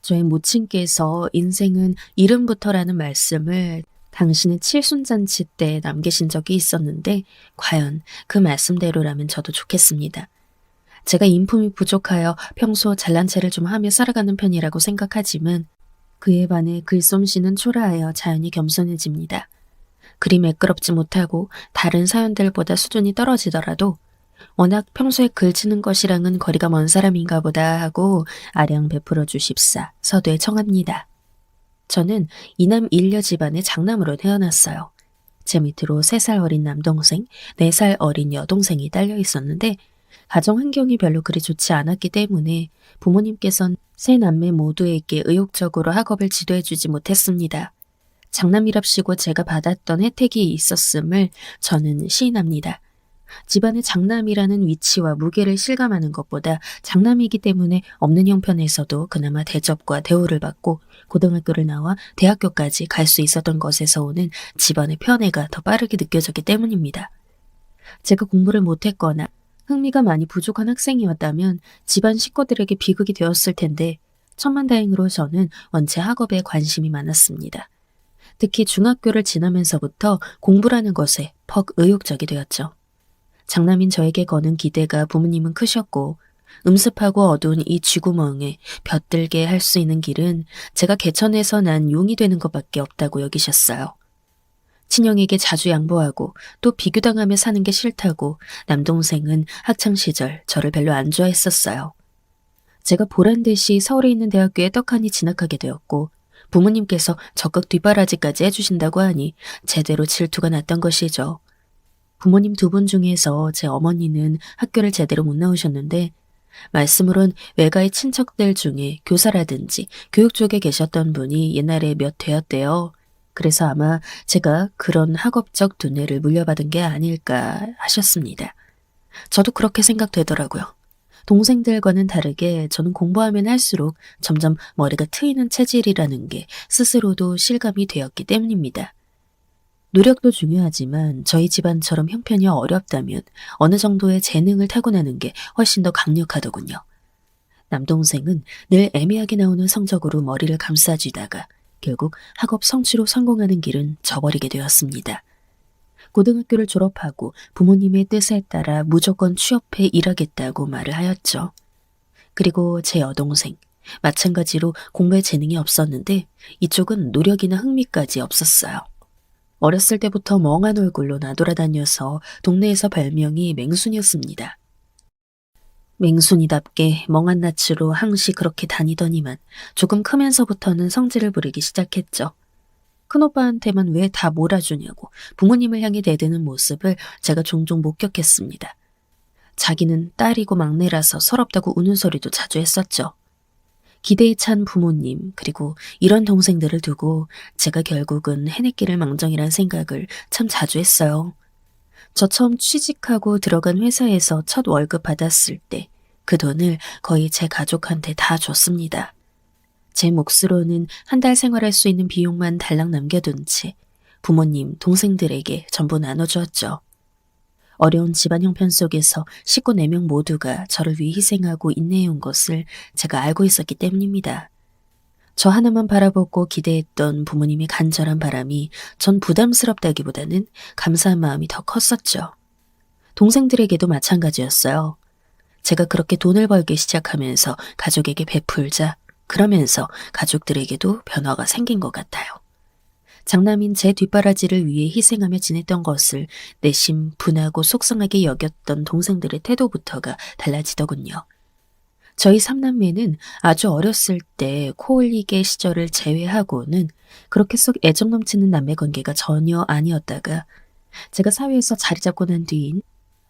저의 모친께서 인생은 이름부터라는 말씀을 당신의 칠순잔치 때 남기신 적이 있었는데 과연 그 말씀대로라면 저도 좋겠습니다. 제가 인품이 부족하여 평소 잘난 체를 좀 하며 살아가는 편이라고 생각하지만 그에 반해 글솜씨는 초라하여 자연히 겸손해집니다. 그리 매끄럽지 못하고 다른 사연들보다 수준이 떨어지더라도 워낙 평소에 글쓰는 것이랑은 거리가 먼 사람인가 보다 하고 아량 베풀어 주십사 서두에 청합니다. 저는 이남 일녀 집안의 장남으로 태어났어요. 제 밑으로 3살 어린 남동생, 4살 어린 여동생이 딸려 있었는데 가정 환경이 별로 그리 좋지 않았기 때문에 부모님께선 3남매 모두에게 의욕적으로 학업을 지도해주지 못했습니다. 장남이랍시고 제가 받았던 혜택이 있었음을 저는 시인합니다. 집안의 장남이라는 위치와 무게를 실감하는 것보다 장남이기 때문에 없는 형편에서도 그나마 대접과 대우를 받고 고등학교를 나와 대학교까지 갈 수 있었던 것에서 오는 집안의 편애가 더 빠르게 느껴졌기 때문입니다. 제가 공부를 못했거나 흥미가 많이 부족한 학생이었다면 집안 식구들에게 비극이 되었을 텐데 천만다행으로 저는 원체 학업에 관심이 많았습니다. 특히 중학교를 지나면서부터 공부라는 것에 퍽 의욕적이 되었죠. 장남인 저에게 거는 기대가 부모님은 크셨고 음습하고 어두운 이 쥐구멍에 벼들게 할 수 있는 길은 제가 개천에서 난 용이 되는 것밖에 없다고 여기셨어요. 친형에게 자주 양보하고 또 비교당하며 사는 게 싫다고 남동생은 학창시절 저를 별로 안 좋아했었어요. 제가 보란듯이 서울에 있는 대학교에 떡하니 진학하게 되었고 부모님께서 적극 뒷바라지까지 해주신다고 하니 제대로 질투가 났던 것이죠. 부모님 두 분 중에서 제 어머니는 학교를 제대로 못 나오셨는데 말씀으론 외가의 친척들 중에 교사라든지 교육 쪽에 계셨던 분이 옛날에 몇 되었대요. 그래서 아마 제가 그런 학업적 두뇌를 물려받은 게 아닐까 하셨습니다. 저도 그렇게 생각되더라고요. 동생들과는 다르게 저는 공부하면 할수록 점점 머리가 트이는 체질이라는 게 스스로도 실감이 되었기 때문입니다. 노력도 중요하지만 저희 집안처럼 형편이 어렵다면 어느 정도의 재능을 타고나는 게 훨씬 더 강력하더군요. 남동생은 늘 애매하게 나오는 성적으로 머리를 감싸쥐다가 결국 학업 성취로 성공하는 길은 저버리게 되었습니다. 고등학교를 졸업하고 부모님의 뜻에 따라 무조건 취업해 일하겠다고 말을 하였죠. 그리고 제 여동생, 마찬가지로 공부에 재능이 없었는데 이쪽은 노력이나 흥미까지 없었어요. 어렸을 때부터 멍한 얼굴로 나돌아다녀서 동네에서 별명이 맹순이었습니다. 맹순이답게 멍한 낯으로 항시 그렇게 다니더니만 조금 크면서부터는 성질을 부리기 시작했죠. 큰오빠한테만 왜 다 몰아주냐고 부모님을 향해 대드는 모습을 제가 종종 목격했습니다. 자기는 딸이고 막내라서 서럽다고 우는 소리도 자주 했었죠. 기대에 찬 부모님 그리고 이런 동생들을 두고 제가 결국은 해냈기를 망정이란 생각을 참 자주 했어요. 저 처음 취직하고 들어간 회사에서 첫 월급 받았을 때 그 돈을 거의 제 가족한테 다 줬습니다. 제 몫으로는 한 달 생활할 수 있는 비용만 달랑 남겨둔 채 부모님, 동생들에게 전부 나눠주었죠. 어려운 집안 형편 속에서 식구 4명 모두가 저를 위해 희생하고 인내해온 것을 제가 알고 있었기 때문입니다. 저 하나만 바라보고 기대했던 부모님의 간절한 바람이 전 부담스럽다기보다는 감사한 마음이 더 컸었죠. 동생들에게도 마찬가지였어요. 제가 그렇게 돈을 벌기 시작하면서 가족에게 베풀자 그러면서 가족들에게도 변화가 생긴 것 같아요. 장남인 제 뒷바라지를 위해 희생하며 지냈던 것을 내심 분하고 속상하게 여겼던 동생들의 태도부터가 달라지더군요. 저희 삼남매는 아주 어렸을 때 코올리게 시절을 제외하고는 그렇게 썩 애정 넘치는 남매 관계가 전혀 아니었다가 제가 사회에서 자리 잡고 난 뒤인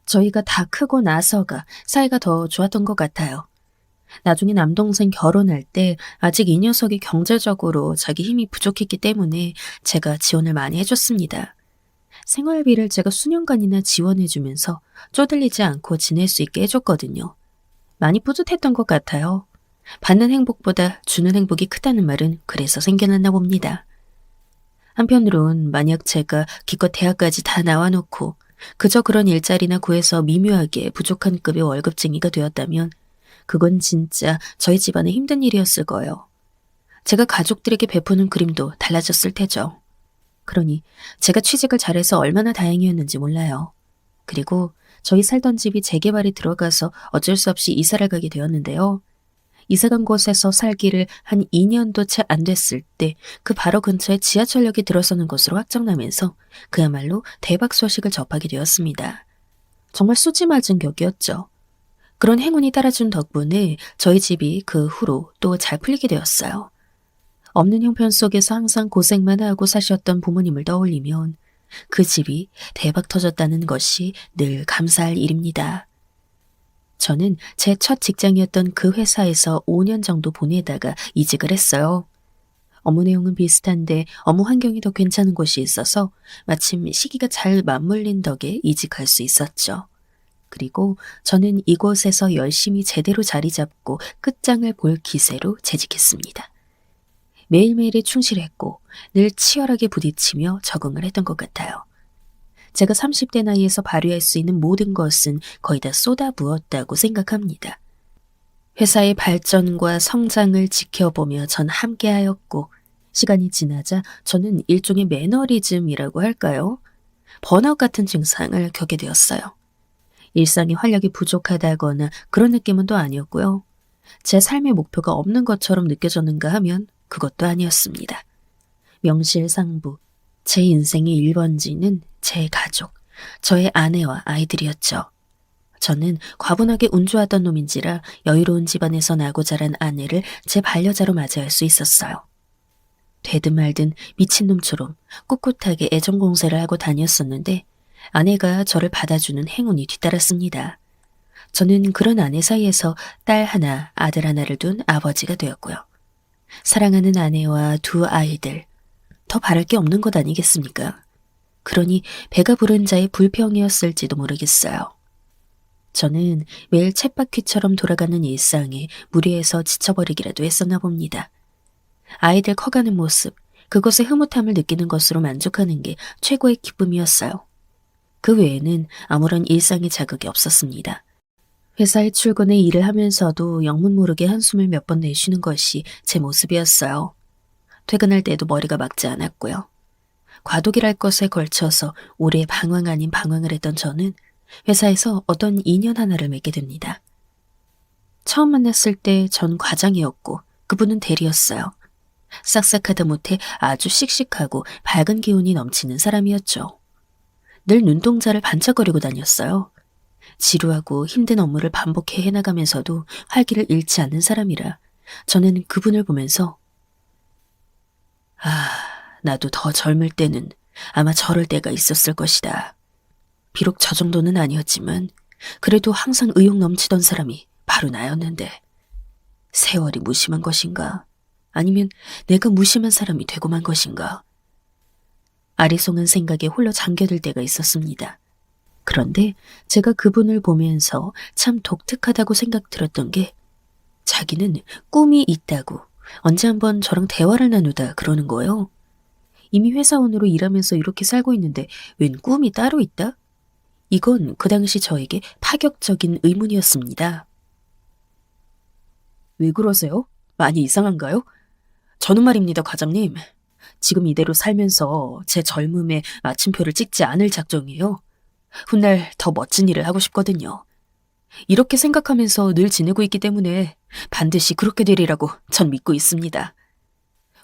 저희가 다 크고 나서가 사이가 더 좋았던 것 같아요. 나중에 남동생 결혼할 때 아직 이 녀석이 경제적으로 자기 힘이 부족했기 때문에 제가 지원을 많이 해줬습니다. 생활비를 제가 수년간이나 지원해주면서 쪼들리지 않고 지낼 수 있게 해줬거든요. 많이 뿌듯했던 것 같아요. 받는 행복보다 주는 행복이 크다는 말은 그래서 생겨났나 봅니다. 한편으론 만약 제가 기껏 대학까지 다 나와놓고 그저 그런 일자리나 구해서 미묘하게 부족한 급의 월급쟁이가 되었다면 그건 진짜 저희 집안의 힘든 일이었을 거예요. 제가 가족들에게 베푸는 그림도 달라졌을 테죠. 그러니 제가 취직을 잘해서 얼마나 다행이었는지 몰라요. 그리고 저희 살던 집이 재개발이 들어가서 어쩔 수 없이 이사를 가게 되었는데요. 이사간 곳에서 살기를 한 2년도 채 안 됐을 때 그 바로 근처에 지하철역이 들어서는 것으로 확정나면서 그야말로 대박 소식을 접하게 되었습니다. 정말 쏘지맞은 격이었죠. 그런 행운이 따라준 덕분에 저희 집이 그 후로 또 잘 풀리게 되었어요. 없는 형편 속에서 항상 고생만 하고 사셨던 부모님을 떠올리면 그 집이 대박 터졌다는 것이 늘 감사할 일입니다. 저는 제 첫 직장이었던 그 회사에서 5년 정도 보내다가 이직을 했어요. 업무 내용은 비슷한데 업무 환경이 더 괜찮은 곳이 있어서 마침 시기가 잘 맞물린 덕에 이직할 수 있었죠. 그리고 저는 이곳에서 열심히 제대로 자리 잡고 끝장을 볼 기세로 재직했습니다. 매일매일에 충실했고 늘 치열하게 부딪히며 적응을 했던 것 같아요. 제가 30대 나이에서 발휘할 수 있는 모든 것은 거의 다 쏟아부었다고 생각합니다. 회사의 발전과 성장을 지켜보며 전 함께하였고 시간이 지나자 저는 일종의 매너리즘이라고 할까요? 번아웃 같은 증상을 겪게 되었어요. 일상의 활력이 부족하다거나 그런 느낌은 또 아니었고요. 제 삶의 목표가 없는 것처럼 느껴졌는가 하면 그것도 아니었습니다. 명실상부, 제 인생의 1번지는 제 가족, 저의 아내와 아이들이었죠. 저는 과분하게 운주하던 놈인지라 여유로운 집안에서 나고 자란 아내를 제 반려자로 맞이할 수 있었어요. 되든 말든 미친놈처럼 꿋꿋하게 애정공세를 하고 다녔었는데 아내가 저를 받아주는 행운이 뒤따랐습니다. 저는 그런 아내 사이에서 딸 하나, 아들 하나를 둔 아버지가 되었고요. 사랑하는 아내와 두 아이들, 더 바랄 게 없는 것 아니겠습니까? 그러니 배가 부른 자의 불평이었을지도 모르겠어요. 저는 매일 쳇바퀴처럼 돌아가는 일상에 무리해서 지쳐버리기라도 했었나 봅니다. 아이들 커가는 모습, 그것의 흐뭇함을 느끼는 것으로 만족하는 게 최고의 기쁨이었어요. 그 외에는 아무런 일상의 자극이 없었습니다. 회사에 출근해 일을 하면서도 영문 모르게 한숨을 몇 번 내쉬는 것이 제 모습이었어요. 퇴근할 때도 머리가 막지 않았고요. 과도기랄 것에 걸쳐서 오래 방황 아닌 방황을 했던 저는 회사에서 어떤 인연 하나를 맺게 됩니다. 처음 만났을 때 전 과장이었고 그분은 대리였어요. 싹싹하다 못해 아주 씩씩하고 밝은 기운이 넘치는 사람이었죠. 늘 눈동자를 반짝거리고 다녔어요. 지루하고 힘든 업무를 반복해 해나가면서도 활기를 잃지 않는 사람이라 저는 그분을 보면서 나도 더 젊을 때는 아마 저럴 때가 있었을 것이다. 비록 저 정도는 아니었지만 그래도 항상 의욕 넘치던 사람이 바로 나였는데 세월이 무심한 것인가? 아니면 내가 무심한 사람이 되고 만 것인가? 아리송한 생각에 홀로 잠겨들 때가 있었습니다. 그런데 제가 그분을 보면서 참 독특하다고 생각 들었던 게 자기는 꿈이 있다고 언제 한번 저랑 대화를 나누다 그러는 거예요. 이미 회사원으로 일하면서 이렇게 살고 있는데 웬 꿈이 따로 있다? 이건 그 당시 저에게 파격적인 의문이었습니다. 왜 그러세요? 많이 이상한가요? 저는 말입니다, 과장님. 지금 이대로 살면서 제 젊음에 마침표를 찍지 않을 작정이에요. 훗날 더 멋진 일을 하고 싶거든요. 이렇게 생각하면서 늘 지내고 있기 때문에 반드시 그렇게 되리라고 전 믿고 있습니다.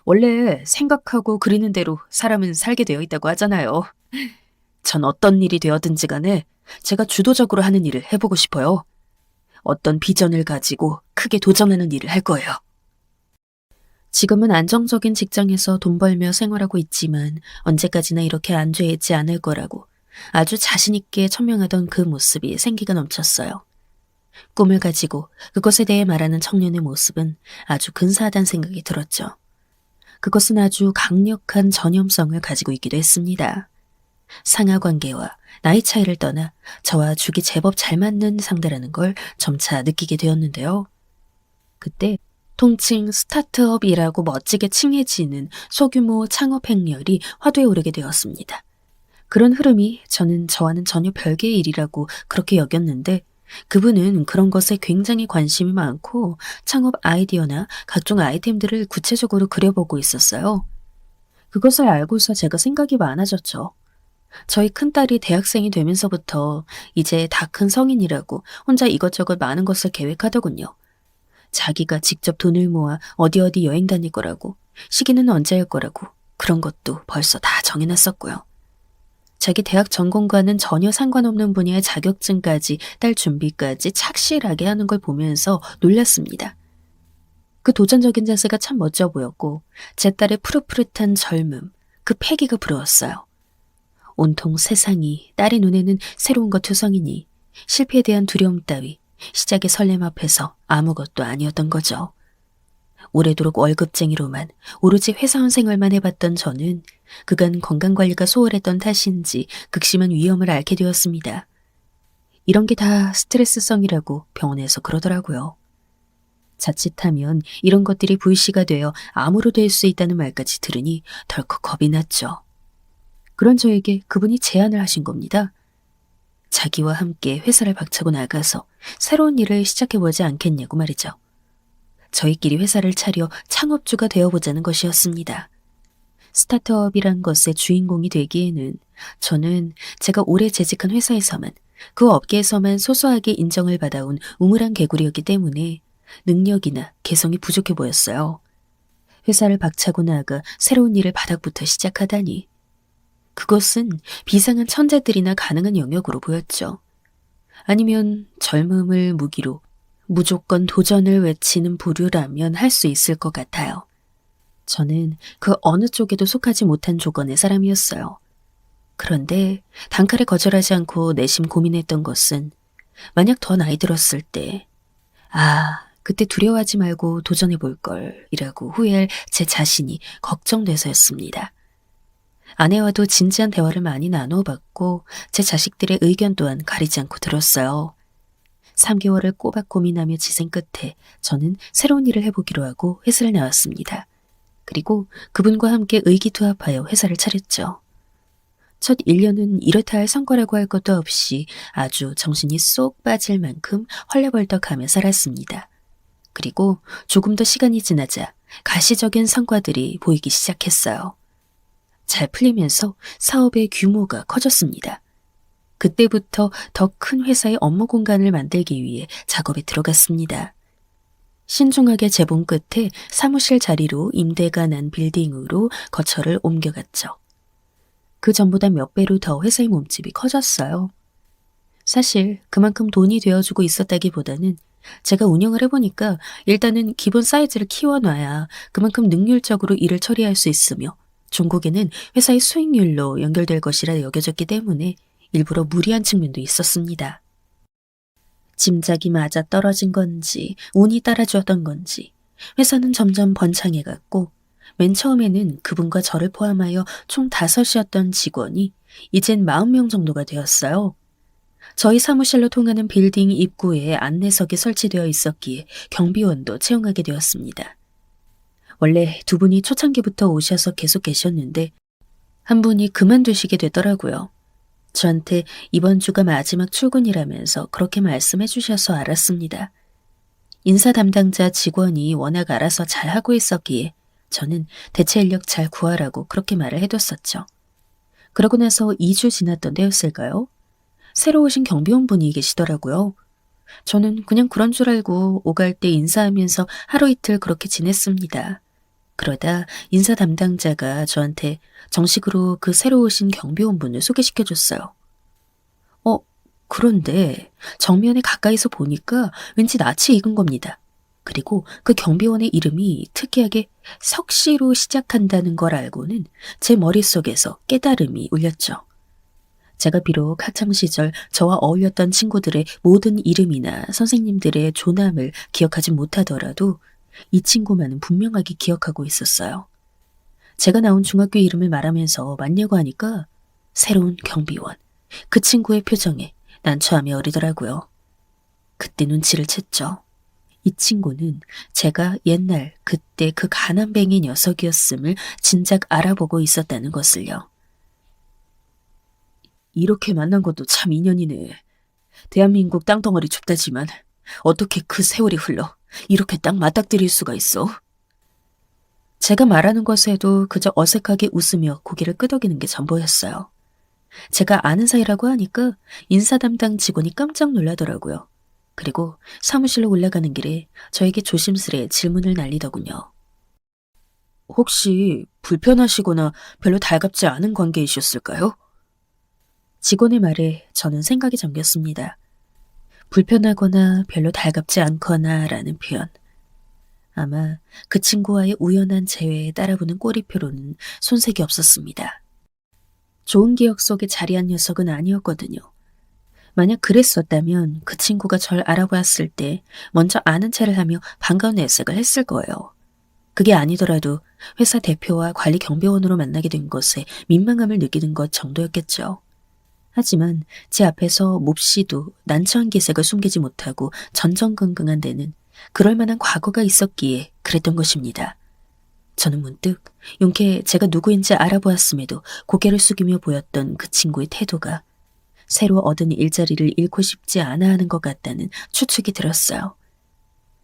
원래 생각하고 그리는 대로 사람은 살게 되어 있다고 하잖아요. 전 어떤 일이 되어든지 간에 제가 주도적으로 하는 일을 해보고 싶어요. 어떤 비전을 가지고 크게 도전하는 일을 할 거예요. 지금은 안정적인 직장에서 돈 벌며 생활하고 있지만 언제까지나 이렇게 안주해 있지 않을 거라고 아주 자신 있게 천명하던 그 모습이 생기가 넘쳤어요. 꿈을 가지고 그것에 대해 말하는 청년의 모습은 아주 근사하다는 생각이 들었죠. 그것은 아주 강력한 전염성을 가지고 있기도 했습니다. 상하관계와 나이 차이를 떠나 저와 죽이 제법 잘 맞는 상대라는 걸 점차 느끼게 되었는데요. 그때 통칭 스타트업이라고 멋지게 칭해지는 소규모 창업 행렬이 화두에 오르게 되었습니다. 그런 흐름이 저는 저와는 전혀 별개의 일이라고 그렇게 여겼는데 그분은 그런 것에 굉장히 관심이 많고 창업 아이디어나 각종 아이템들을 구체적으로 그려보고 있었어요. 그것을 알고서 제가 생각이 많아졌죠. 저희 큰딸이 대학생이 되면서부터 이제 다 큰 성인이라고 혼자 이것저것 많은 것을 계획하더군요. 자기가 직접 돈을 모아 어디 여행 다닐 거라고, 시기는 언제 할 거라고 그런 것도 벌써 다 정해놨었고요. 자기 대학 전공과는 전혀 상관없는 분야의 자격증까지 딸 준비까지 착실하게 하는 걸 보면서 놀랐습니다. 그 도전적인 자세가 참 멋져 보였고 제 딸의 푸릇푸릇한 젊음, 그 패기가 부러웠어요. 온통 세상이 딸의 눈에는 새로운 것 투성이니 실패에 대한 두려움 따위 시작의 설렘 앞에서 아무것도 아니었던 거죠. 오래도록 월급쟁이로만 오로지 회사원 생활만 해봤던 저는 그간 건강관리가 소홀했던 탓인지 극심한 위험을 앓게 되었습니다. 이런 게 다 스트레스성이라고 병원에서 그러더라고요. 자칫하면 이런 것들이 불씨가 되어 암으로 될 수 있다는 말까지 들으니 덜컥 겁이 났죠. 그런 저에게 그분이 제안을 하신 겁니다. 자기와 함께 회사를 박차고 나가서 새로운 일을 시작해보지 않겠냐고 말이죠. 저희끼리 회사를 차려 창업주가 되어보자는 것이었습니다. 스타트업이란 것의 주인공이 되기에는 저는 제가 오래 재직한 회사에서만, 그 업계에서만 소소하게 인정을 받아온 우물한 개구리였기 때문에 능력이나 개성이 부족해 보였어요. 회사를 박차고 나가 새로운 일을 바닥부터 시작하다니. 그것은 비상한 천재들이나 가능한 영역으로 보였죠. 아니면 젊음을 무기로 무조건 도전을 외치는 부류라면 할 수 있을 것 같아요. 저는 그 어느 쪽에도 속하지 못한 조건의 사람이었어요. 그런데 단칼에 거절하지 않고 내심 고민했던 것은 만약 더 나이 들었을 때 그때 두려워하지 말고 도전해볼 걸이라고 후회할 제 자신이 걱정돼서였습니다. 아내와도 진지한 대화를 많이 나눠봤고 제 자식들의 의견 또한 가리지 않고 들었어요. 3개월을 꼬박 고민하며 지생 끝에 저는 새로운 일을 해보기로 하고 회사를 나왔습니다. 그리고 그분과 함께 의기투합하여 회사를 차렸죠. 첫 1년은 이렇다 할 성과라고 할 것도 없이 아주 정신이 쏙 빠질 만큼 헐레벌떡하며 살았습니다. 그리고 조금 더 시간이 지나자 가시적인 성과들이 보이기 시작했어요. 잘 풀리면서 사업의 규모가 커졌습니다. 그때부터 더 큰 회사의 업무 공간을 만들기 위해 작업에 들어갔습니다. 신중하게 재본 끝에 사무실 자리로 임대가 난 빌딩으로 거처를 옮겨갔죠. 그 전보다 몇 배로 더 회사의 몸집이 커졌어요. 사실 그만큼 돈이 되어주고 있었다기보다는 제가 운영을 해보니까 일단은 기본 사이즈를 키워놔야 그만큼 능률적으로 일을 처리할 수 있으며 종국에는 회사의 수익률로 연결될 것이라 여겨졌기 때문에 일부러 무리한 측면도 있었습니다. 짐작이 맞아 떨어진 건지 운이 따라주었던 건지 회사는 점점 번창해갔고 맨 처음에는 그분과 저를 포함하여 총 5이었던 직원이 이젠 40명 정도가 되었어요. 저희 사무실로 통하는 빌딩 입구에 안내석이 설치되어 있었기에 경비원도 채용하게 되었습니다. 원래 2분이 초창기부터 오셔서 계속 계셨는데 한 분이 그만두시게 되더라고요. 저한테 이번 주가 마지막 출근이라면서 그렇게 말씀해 주셔서 알았습니다. 인사 담당자 직원이 워낙 알아서 잘하고 있었기에 저는 대체 인력 잘 구하라고 그렇게 말을 해뒀었죠. 그러고 나서 2주 지났던 때였을까요? 새로 오신 경비원분이 계시더라고요. 저는 그냥 그런 줄 알고 오갈 때 인사하면서 하루 이틀 그렇게 지냈습니다. 그러다 인사 담당자가 저한테 정식으로 그 새로 오신 경비원분을 소개시켜줬어요. 그런데 정면에 가까이서 보니까 왠지 낯이 익은 겁니다. 그리고 그 경비원의 이름이 특이하게 석씨로 시작한다는 걸 알고는 제 머릿속에서 깨달음이 울렸죠. 제가 비록 학창시절 저와 어울렸던 친구들의 모든 이름이나 선생님들의 조남을 기억하지 못하더라도 이 친구만은 분명하게 기억하고 있었어요. 제가 나온 중학교 이름을 말하면서 맞냐고 하니까 새로운 경비원, 그 친구의 표정에 난처함이 어리더라고요. 그때 눈치를 챘죠. 이 친구는 제가 옛날 그때 그 가난뱅이 녀석이었음을 진작 알아보고 있었다는 것을요. 이렇게 만난 것도 참 인연이네. 대한민국 땅덩어리 좁다지만 어떻게 그 세월이 흘러 이렇게 딱 맞닥뜨릴 수가 있어? 제가 말하는 것에도 그저 어색하게 웃으며 고개를 끄덕이는 게 전부였어요. 제가 아는 사이라고 하니까 인사 담당 직원이 깜짝 놀라더라고요. 그리고 사무실로 올라가는 길에 저에게 조심스레 질문을 날리더군요. 혹시 불편하시거나 별로 달갑지 않은 관계이셨을까요? 직원의 말에 저는 생각이 잠겼습니다. 불편하거나 별로 달갑지 않거나 라는 표현. 아마 그 친구와의 우연한 재회에 따라부는 꼬리표로는 손색이 없었습니다. 좋은 기억 속에 자리한 녀석은 아니었거든요. 만약 그랬었다면 그 친구가 절 알아보았을 때 먼저 아는 체를 하며 반가운 내색을 했을 거예요. 그게 아니더라도 회사 대표와 관리 경비원으로 만나게 된 것에 민망함을 느끼는 것 정도였겠죠. 하지만 제 앞에서 몹시도 난처한 기색을 숨기지 못하고 전전긍긍한 데는 그럴 만한 과거가 있었기에 그랬던 것입니다. 저는 문득 용케 제가 누구인지 알아보았음에도 고개를 숙이며 보였던 그 친구의 태도가 새로 얻은 일자리를 잃고 싶지 않아 하는 것 같다는 추측이 들었어요.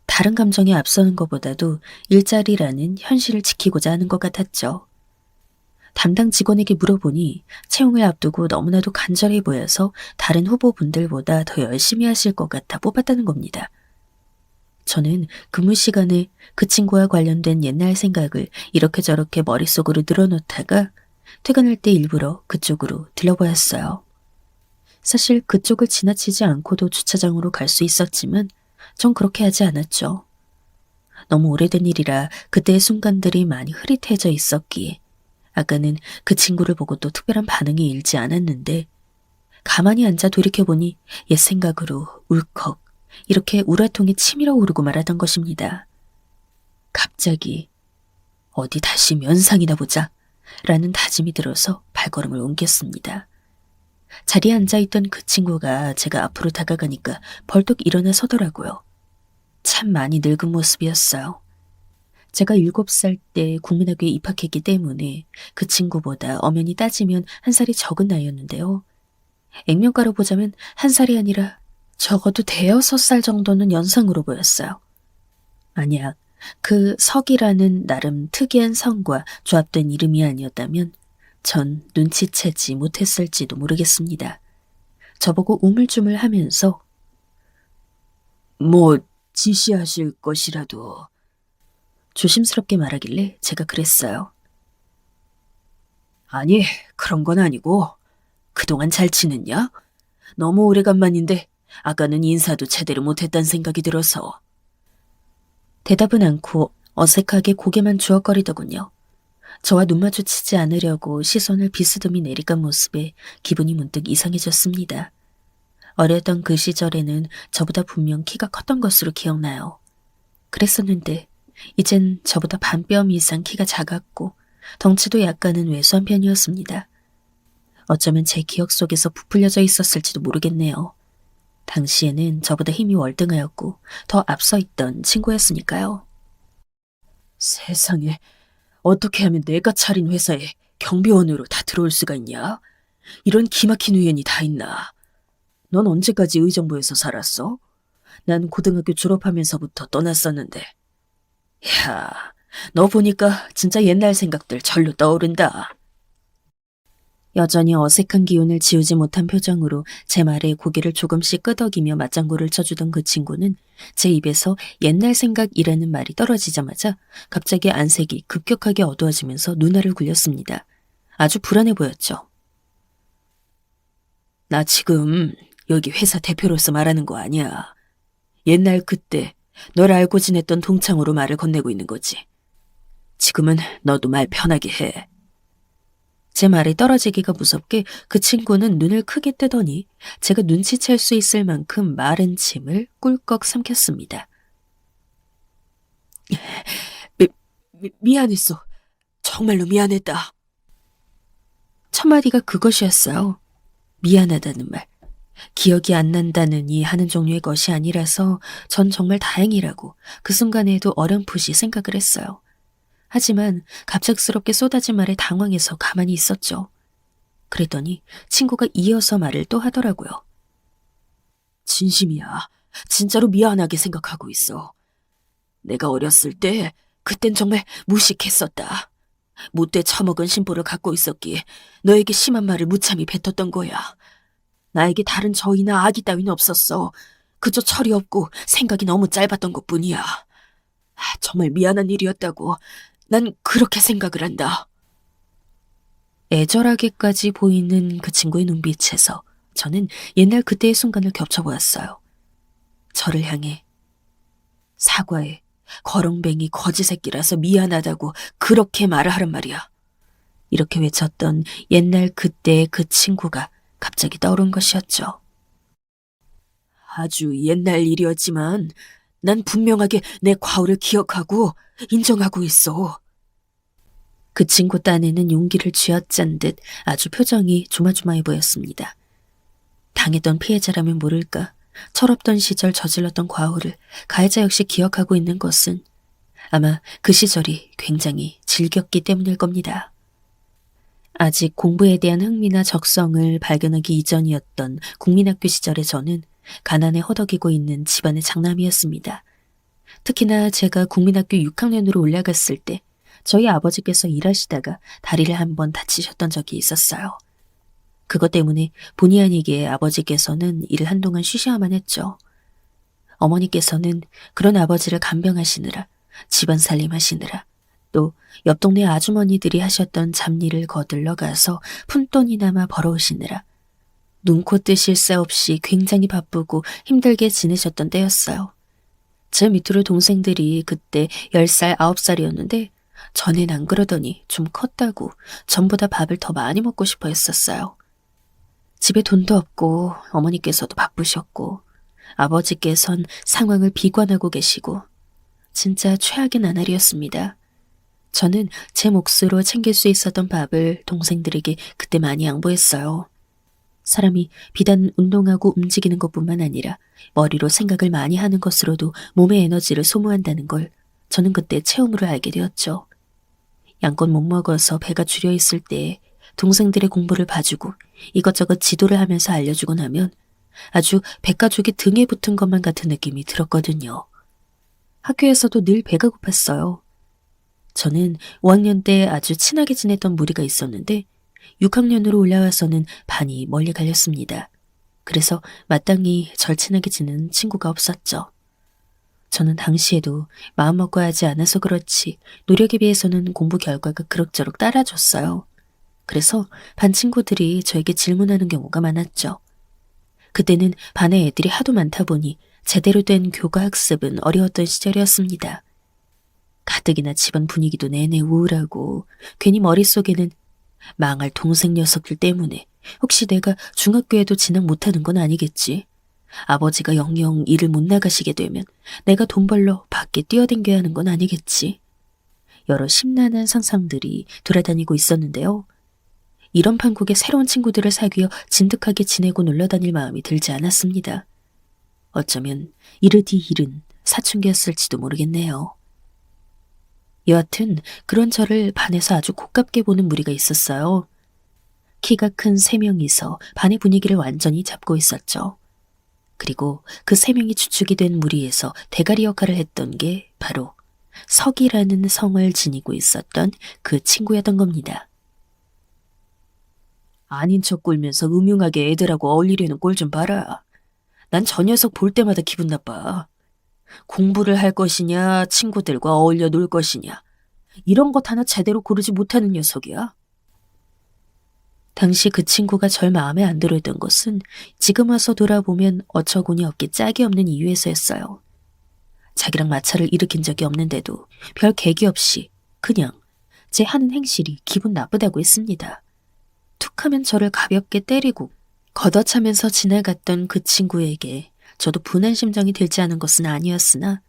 다른 감정에 앞서는 것보다도 일자리라는 현실을 지키고자 하는 것 같았죠. 담당 직원에게 물어보니 채용을 앞두고 너무나도 간절해 보여서 다른 후보분들보다 더 열심히 하실 것 같아 뽑았다는 겁니다. 저는 근무 시간에 그 친구와 관련된 옛날 생각을 이렇게 저렇게 머릿속으로 늘어놓다가 퇴근할 때 일부러 그쪽으로 들러보았어요. 사실 그쪽을 지나치지 않고도 주차장으로 갈 수 있었지만 전 그렇게 하지 않았죠. 너무 오래된 일이라 그때의 순간들이 많이 흐릿해져 있었기에 아까는 그 친구를 보고 또 특별한 반응이 일지 않았는데 가만히 앉아 돌이켜보니 옛 생각으로 울컥 이렇게 우라통이 치밀어 오르고 말았던 것입니다. 갑자기 어디 다시 면상이나 보자 라는 다짐이 들어서 발걸음을 옮겼습니다. 자리에 앉아있던 그 친구가 제가 앞으로 다가가니까 벌떡 일어나 서더라고요. 참 많이 늙은 모습이었어요. 제가 7살 때 국민학교에 입학했기 때문에 그 친구보다 엄연히 따지면 한 살이 적은 나이였는데요. 액면가로 보자면 한 살이 아니라 적어도 대여섯 살 정도는 연상으로 보였어요. 만약 그 석이라는 나름 특이한 성과 조합된 이름이 아니었다면 전 눈치채지 못했을지도 모르겠습니다. 저보고 우물쭈물하면서 뭐 지시하실 것이라도 조심스럽게 말하길래 제가 그랬어요. 아니, 그런 건 아니고 그동안 잘 지냈냐? 너무 오래간만인데 아까는 인사도 제대로 못했단 생각이 들어서. 대답은 않고 어색하게 고개만 주걱거리더군요. 저와 눈 마주치지 않으려고 시선을 비스듬히 내리간 모습에 기분이 문득 이상해졌습니다. 어렸던 그 시절에는 저보다 분명 키가 컸던 것으로 기억나요. 그랬었는데 이젠 저보다 반뼘 이상 키가 작았고 덩치도 약간은 왜소한 편이었습니다. 어쩌면 제 기억 속에서 부풀려져 있었을지도 모르겠네요. 당시에는 저보다 힘이 월등하였고 더 앞서 있던 친구였으니까요. 세상에, 어떻게 하면 내가 차린 회사에 경비원으로 다 들어올 수가 있냐? 이런 기막힌 우연이 다 있나? 넌 언제까지 의정부에서 살았어? 난 고등학교 졸업하면서부터 떠났었는데. 야, 너 보니까 진짜 옛날 생각들 절로 떠오른다. 여전히 어색한 기운을 지우지 못한 표정으로 제 말에 고개를 조금씩 끄덕이며 맞장구를 쳐주던 그 친구는 제 입에서 옛날 생각이라는 말이 떨어지자마자 갑자기 안색이 급격하게 어두워지면서 눈알을 굴렸습니다. 아주 불안해 보였죠. 나 지금 여기 회사 대표로서 말하는 거 아니야. 옛날 그때 널 알고 지냈던 동창으로 말을 건네고 있는 거지. 지금은 너도 말 편하게 해. 제 말이 떨어지기가 무섭게 그 친구는 눈을 크게 뜨더니 제가 눈치챌 수 있을 만큼 마른 침을 꿀꺽 삼켰습니다. 미안했어. 정말로 미안했다. 첫마디가 그것이었어요. 미안하다는 말. 기억이 안 난다느니 하는 종류의 것이 아니라서 전 정말 다행이라고 그 순간에도 어렴풋이 생각을 했어요. 하지만 갑작스럽게 쏟아진 말에 당황해서 가만히 있었죠. 그랬더니 친구가 이어서 말을 또 하더라고요. 진심이야. 진짜로 미안하게 생각하고 있어. 내가 어렸을 때 그땐 정말 무식했었다. 못돼 처먹은 심보를 갖고 있었기에 너에게 심한 말을 무참히 뱉었던 거야. 나에게 다른 저희나 악의 따윈 없었어. 그저 철이 없고 생각이 너무 짧았던 것뿐이야. 정말 미안한 일이었다고 난 그렇게 생각을 한다. 애절하게까지 보이는 그 친구의 눈빛에서 저는 옛날 그때의 순간을 겹쳐보았어요. 저를 향해 사과해. 거렁뱅이 거지 새끼라서 미안하다고 그렇게 말을 하란 말이야. 이렇게 외쳤던 옛날 그때의 그 친구가 갑자기 떠오른 것이었죠. 아주 옛날 일이었지만 난 분명하게 내 과오를 기억하고 인정하고 있어. 그 친구 딴에는 용기를 쥐어짠 듯 아주 표정이 조마조마해 보였습니다. 당했던 피해자라면 모를까 철없던 시절 저질렀던 과오를 가해자 역시 기억하고 있는 것은 아마 그 시절이 굉장히 즐겼기 때문일 겁니다. 아직 공부에 대한 흥미나 적성을 발견하기 이전이었던 국민학교 시절의 저는 가난에 허덕이고 있는 집안의 장남이었습니다. 특히나 제가 국민학교 6학년으로 올라갔을 때 저희 아버지께서 일하시다가 다리를 한번 다치셨던 적이 있었어요. 그것 때문에 본의 아니게 아버지께서는 일을 한동안 쉬셔야만 했죠. 어머니께서는 그런 아버지를 간병하시느라, 집안 살림하시느라, 또 옆 동네 아주머니들이 하셨던 잡일을 거들러 가서 푼돈이나마 벌어오시느라 눈코 뜨실 새 없이 굉장히 바쁘고 힘들게 지내셨던 때였어요. 제 밑으로 동생들이 그때 10살, 9살이었는데 전엔 안 그러더니 좀 컸다고 전보다 밥을 더 많이 먹고 싶어 했었어요. 집에 돈도 없고 어머니께서도 바쁘셨고 아버지께선 상황을 비관하고 계시고 진짜 최악의 나날이었습니다. 저는 제 몫으로 챙길 수 있었던 밥을 동생들에게 그때 많이 양보했어요. 사람이 비단 운동하고 움직이는 것뿐만 아니라 머리로 생각을 많이 하는 것으로도 몸의 에너지를 소모한다는 걸 저는 그때 체험으로 알게 되었죠. 양껏 못 먹어서 배가 줄여 있을 때 동생들의 공부를 봐주고 이것저것 지도를 하면서 알려주고 나면 아주 백가족이 등에 붙은 것만 같은 느낌이 들었거든요. 학교에서도 늘 배가 고팠어요. 저는 5학년 때 아주 친하게 지냈던 무리가 있었는데 6학년으로 올라와서는 반이 멀리 갈렸습니다. 그래서 마땅히 절친하게 지낸 친구가 없었죠. 저는 당시에도 마음먹고 하지 않아서 그렇지 노력에 비해서는 공부 결과가 그럭저럭 따라줬어요. 그래서 반 친구들이 저에게 질문하는 경우가 많았죠. 그때는 반에 애들이 하도 많다 보니 제대로 된 교과 학습은 어려웠던 시절이었습니다. 가뜩이나 집안 분위기도 내내 우울하고 괜히 머릿속에는 망할 동생 녀석들 때문에 혹시 내가 중학교에도 진학 못하는 건 아니겠지. 아버지가 영영 일을 못 나가시게 되면 내가 돈 벌러 밖에 뛰어댕겨야 하는 건 아니겠지. 여러 심란한 상상들이 돌아다니고 있었는데요. 이런 판국에 새로운 친구들을 사귀어 진득하게 지내고 놀러다닐 마음이 들지 않았습니다. 어쩌면 이르디 일은 사춘기였을지도 모르겠네요. 여하튼 그런 저를 반에서 아주 고깝게 보는 무리가 있었어요. 키가 큰 3명이서 반의 분위기를 완전히 잡고 있었죠. 그리고 그 3명이 주축이 된 무리에서 대가리 역할을 했던 게 바로 석이라는 성을 지니고 있었던 그 친구였던 겁니다. 아닌 척 굴면서 음흉하게 애들하고 어울리려는 꼴 좀 봐라. 난 저 녀석 볼 때마다 기분 나빠. 공부를 할 것이냐, 친구들과 어울려 놀 것이냐. 이런 것 하나 제대로 고르지 못하는 녀석이야. 당시 그 친구가 절 마음에 안 들었던 것은 지금 와서 돌아보면 어처구니 없게 짝이 없는 이유에서였어요. 자기랑 마찰을 일으킨 적이 없는데도 별 계기 없이 그냥 제 하는 행실이 기분 나쁘다고 했습니다. 툭하면 저를 가볍게 때리고 걷어차면서 지나갔던 그 친구에게 저도 분한 심정이 들지 않은 것은 아니었으나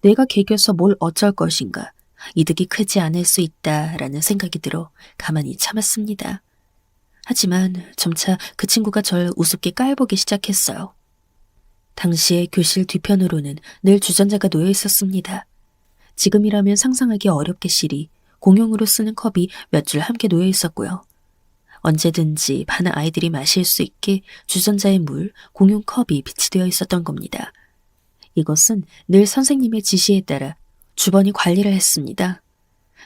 내가 개겨서 뭘 어쩔 것인가 이득이 크지 않을 수 있다라는 생각이 들어 가만히 참았습니다. 하지만 점차 그 친구가 절 우습게 깔보기 시작했어요. 당시에 교실 뒤편으로는 늘 주전자가 놓여 있었습니다. 지금이라면 상상하기 어렵게 실이 공용으로 쓰는 컵이 몇 줄 함께 놓여 있었고요. 언제든지 반 아이들이 마실 수 있게 주전자에 물, 공용 컵이 비치되어 있었던 겁니다. 이것은 늘 선생님의 지시에 따라 주번이 관리를 했습니다.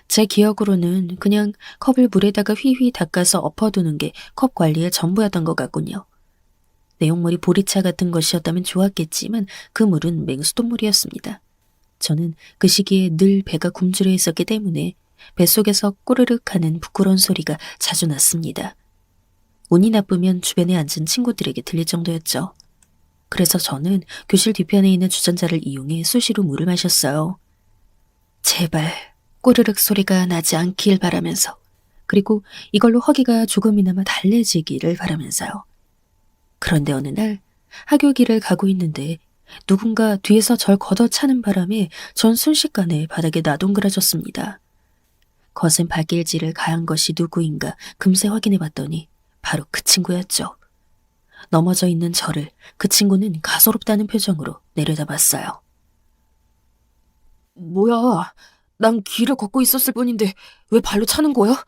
제 기억으로는 그냥 컵을 물에다가 휘휘 닦아서 엎어두는 게 컵 관리의 전부였던 것 같군요. 내용물이 보리차 같은 것이었다면 좋았겠지만 그 물은 맹수돗물이었습니다. 저는 그 시기에 늘 배가 굶주려 있었기 때문에 뱃속에서 꼬르륵 하는 부끄러운 소리가 자주 났습니다. 운이 나쁘면 주변에 앉은 친구들에게 들릴 정도였죠. 그래서 저는 교실 뒤편에 있는 주전자를 이용해 수시로 물을 마셨어요. 제발 꼬르륵 소리가 나지 않길 바라면서, 그리고 이걸로 허기가 조금이나마 달래지기를 바라면서요. 그런데 어느 날 학교 길을 가고 있는데 누군가 뒤에서 절 걷어차는 바람에 전 순식간에 바닥에 나동그라졌습니다. 거센 발길질을 가한 것이 누구인가 금세 확인해 봤더니 바로 그 친구였죠. 넘어져 있는 저를 그 친구는 가소롭다는 표정으로 내려다봤어요. 뭐야, 난 길을 걷고 있었을 뿐인데 왜 발로 차는 거야?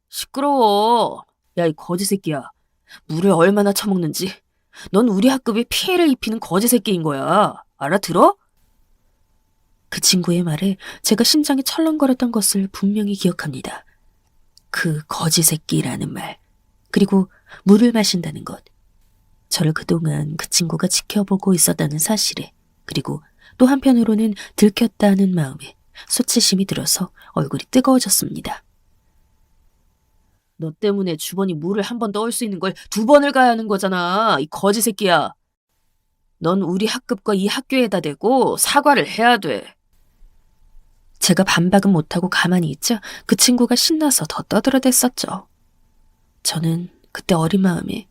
시끄러워. 야, 이 거지 새끼야. 물을 얼마나 처먹는지. 넌 우리 학급에 피해를 입히는 거지 새끼인 거야. 알아들어? 그 친구의 말에 제가 심장이 철렁거렸던 것을 분명히 기억합니다. 그 거지 새끼라는 말. 그리고 물을 마신다는 것. 저를 그동안 그 친구가 지켜보고 있었다는 사실에, 그리고 또 한편으로는 들켰다는 마음에 수치심이 들어서 얼굴이 뜨거워졌습니다. 너 때문에 주번이 물을 한 번 떠올 수 있는 걸 2번을 가야 하는 거잖아. 이 거지 새끼야. 넌 우리 학급과 이 학교에다 대고 사과를 해야 돼. 제가 반박은 못하고 가만히 있자 그 친구가 신나서 더 떠들어댔었죠. 저는 그때 어린 마음에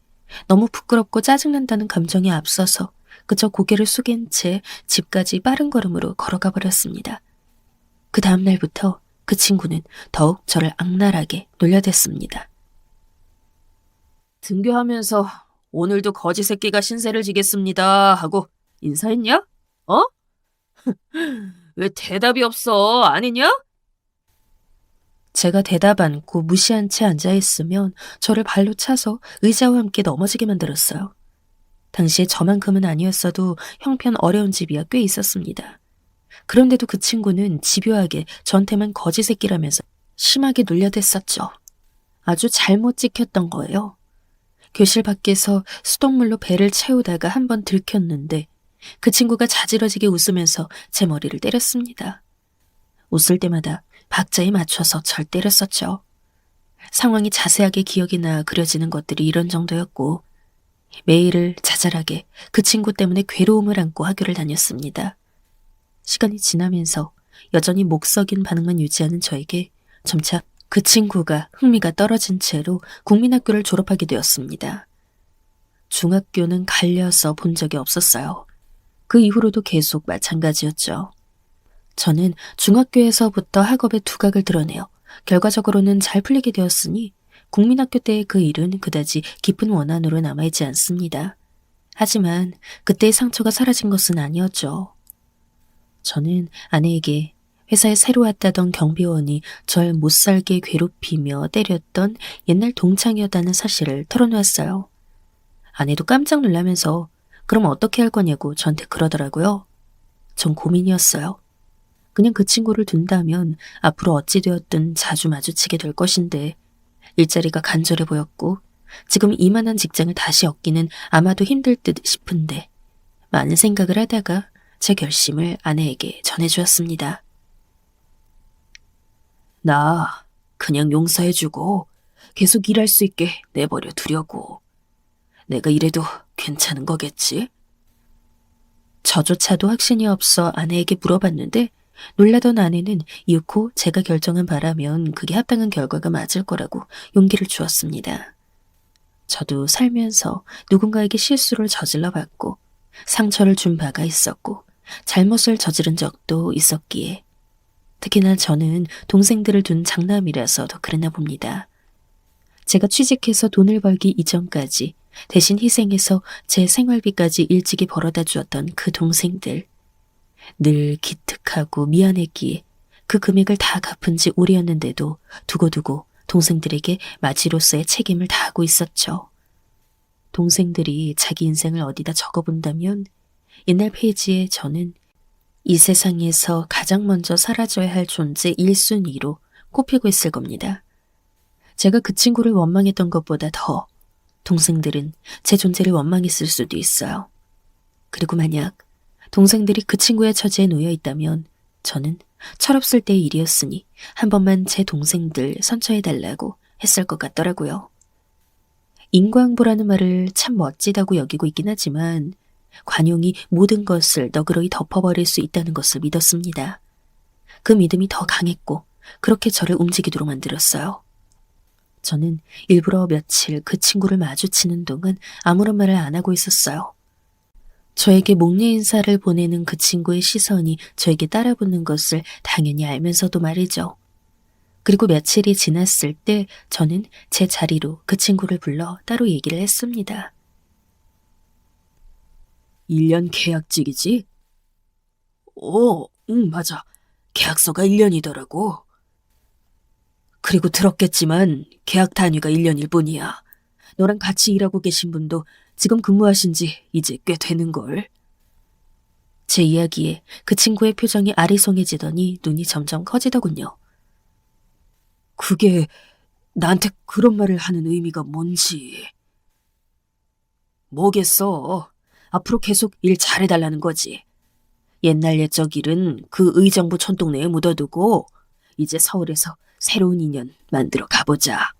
너무 부끄럽고 짜증난다는 감정이 앞서서 그저 고개를 숙인 채 집까지 빠른 걸음으로 걸어가 버렸습니다. 그 다음 날부터 그 친구는 더욱 저를 악랄하게 놀려댔습니다. 등교하면서 오늘도 거지 새끼가 신세를 지겠습니다 하고 인사했냐? 어? 왜 대답이 없어? 아니냐? 제가 대답 않고 무시한 채 앉아있으면 저를 발로 차서 의자와 함께 넘어지게 만들었어요. 당시에 저만큼은 아니었어도 형편 어려운 집이야 꽤 있었습니다. 그런데도 그 친구는 집요하게 저한테만 거지 새끼라면서 심하게 놀려댔었죠. 아주 잘못 찍혔던 거예요. 교실 밖에서 수돗물로 배를 채우다가 한번 들켰는데 그 친구가 자지러지게 웃으면서 제 머리를 때렸습니다. 웃을 때마다 박자에 맞춰서 절 때렸었죠. 상황이 자세하게 기억이 나 그려지는 것들이 이런 정도였고 매일을 자잘하게 그 친구 때문에 괴로움을 안고 학교를 다녔습니다. 시간이 지나면서 여전히 목 썩인 반응만 유지하는 저에게 점차 그 친구가 흥미가 떨어진 채로 국민학교를 졸업하게 되었습니다. 중학교는 갈려서 본 적이 없었어요. 그 이후로도 계속 마찬가지였죠. 저는 중학교에서부터 학업의 두각을 드러내어 결과적으로는 잘 풀리게 되었으니 국민학교 때의 그 일은 그다지 깊은 원한으로 남아있지 않습니다. 하지만 그때의 상처가 사라진 것은 아니었죠. 저는 아내에게 회사에 새로 왔다던 경비원이 절 못살게 괴롭히며 때렸던 옛날 동창이었다는 사실을 털어놓았어요. 아내도 깜짝 놀라면서 그럼 어떻게 할 거냐고 저한테 그러더라고요. 전 고민이었어요. 그냥 그 친구를 둔다면 앞으로 어찌 되었든 자주 마주치게 될 것인데 일자리가 간절해 보였고 지금 이만한 직장을 다시 얻기는 아마도 힘들 듯 싶은데 많은 생각을 하다가 제 결심을 아내에게 전해주었습니다. 나 그냥 용서해주고 계속 일할 수 있게 내버려 두려고. 내가 이래도 괜찮은 거겠지? 저조차도 확신이 없어 아내에게 물어봤는데 놀라던 아내는 이윽고 제가 결정한 바라면 그게 합당한 결과가 맞을 거라고 용기를 주었습니다. 저도 살면서 누군가에게 실수를 저질러 봤고 상처를 준 바가 있었고 잘못을 저지른 적도 있었기에 특히나 저는 동생들을 둔 장남이라서 더 그랬나 봅니다. 제가 취직해서 돈을 벌기 이전까지 대신 희생해서 제 생활비까지 일찍이 벌어다 주었던 그 동생들. 늘 기특하고 미안했기에 그 금액을 다 갚은 지 오래였는데도 두고두고 동생들에게 마지로서의 책임을 다하고 있었죠. 동생들이 자기 인생을 어디다 적어본다면 옛날 페이지에 저는 이 세상에서 가장 먼저 사라져야 할 존재 1순위로 꼽히고 있을 겁니다. 제가 그 친구를 원망했던 것보다 더 동생들은 제 존재를 원망했을 수도 있어요. 그리고 만약 동생들이 그 친구의 처지에 놓여 있다면 저는 철없을 때의 일이었으니 한 번만 제 동생들 선처해달라고 했을 것 같더라고요. 인과응보라는 말을 참 멋지다고 여기고 있긴 하지만 관용이 모든 것을 너그러이 덮어버릴 수 있다는 것을 믿었습니다. 그 믿음이 더 강했고 그렇게 저를 움직이도록 만들었어요. 저는 일부러 며칠 그 친구를 마주치는 동안 아무런 말을 안 하고 있었어요. 저에게 목례 인사를 보내는 그 친구의 시선이 저에게 따라붙는 것을 당연히 알면서도 말이죠. 그리고 며칠이 지났을 때 저는 제 자리로 그 친구를 불러 따로 얘기를 했습니다. 1년 계약직이지? 응, 맞아. 계약서가 1년이더라고. 그리고 들었겠지만 계약 단위가 1년일 뿐이야. 너랑 같이 일하고 계신 분도 지금 근무하신 지 이제 꽤 되는걸. 제 이야기에 그 친구의 표정이 아리송해지더니 눈이 점점 커지더군요. 그게 나한테 그런 말을 하는 의미가 뭔지. 뭐겠어. 앞으로 계속 일 잘해달라는 거지. 옛날 옛적 일은 그 의정부 촌동네에 묻어두고 이제 서울에서 새로운 인연 만들어 가보자.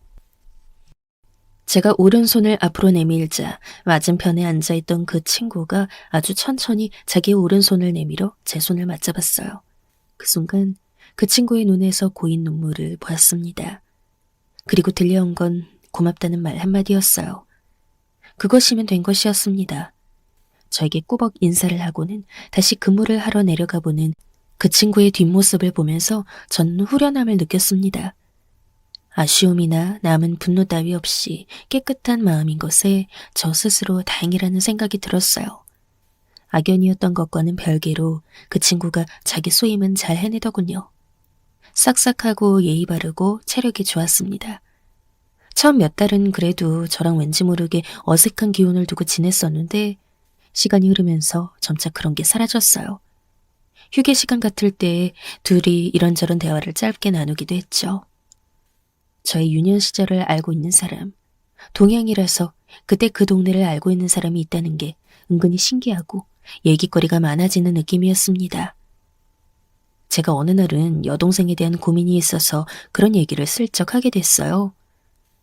제가 오른손을 앞으로 내밀자 맞은편에 앉아있던 그 친구가 아주 천천히 자기의 오른손을 내밀어 제 손을 맞잡았어요. 그 순간 그 친구의 눈에서 고인 눈물을 보았습니다. 그리고 들려온 건 고맙다는 말 한마디였어요. 그것이면 된 것이었습니다. 저에게 꾸벅 인사를 하고는 다시 근무를 하러 내려가 보는 그 친구의 뒷모습을 보면서 전 후련함을 느꼈습니다. 아쉬움이나 남은 분노 따위 없이 깨끗한 마음인 것에 저 스스로 다행이라는 생각이 들었어요. 악연이었던 것과는 별개로 그 친구가 자기 소임은 잘 해내더군요. 싹싹하고 예의 바르고 체력이 좋았습니다. 처음 몇 달은 그래도 저랑 왠지 모르게 어색한 기운을 두고 지냈었는데 시간이 흐르면서 점차 그런 게 사라졌어요. 휴게 시간 같을 때 둘이 이런저런 대화를 짧게 나누기도 했죠. 저의 유년 시절을 알고 있는 사람, 동양이라서 그때 그 동네를 알고 있는 사람이 있다는 게 은근히 신기하고 얘기거리가 많아지는 느낌이었습니다. 제가 어느 날은 여동생에 대한 고민이 있어서 그런 얘기를 슬쩍 하게 됐어요.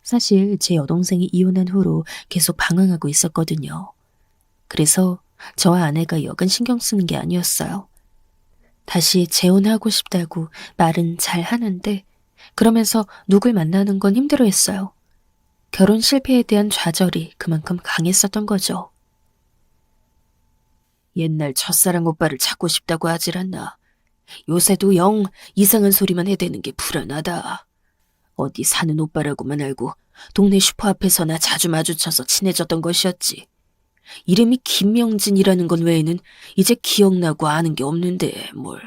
사실 제 여동생이 이혼한 후로 계속 방황하고 있었거든요. 그래서 저와 아내가 여간 신경 쓰는 게 아니었어요. 다시 재혼하고 싶다고 말은 잘 하는데 그러면서 누굴 만나는 건 힘들어했어요. 결혼 실패에 대한 좌절이 그만큼 강했었던 거죠. 옛날 첫사랑 오빠를 찾고 싶다고 하질 않나. 요새도 영 이상한 소리만 해대는 게 불안하다. 어디 사는 오빠라고만 알고 동네 슈퍼 앞에서 나 자주 마주쳐서 친해졌던 것이었지. 이름이 김명진이라는 건 외에는 이제 기억나고 아는 게 없는데 뭘.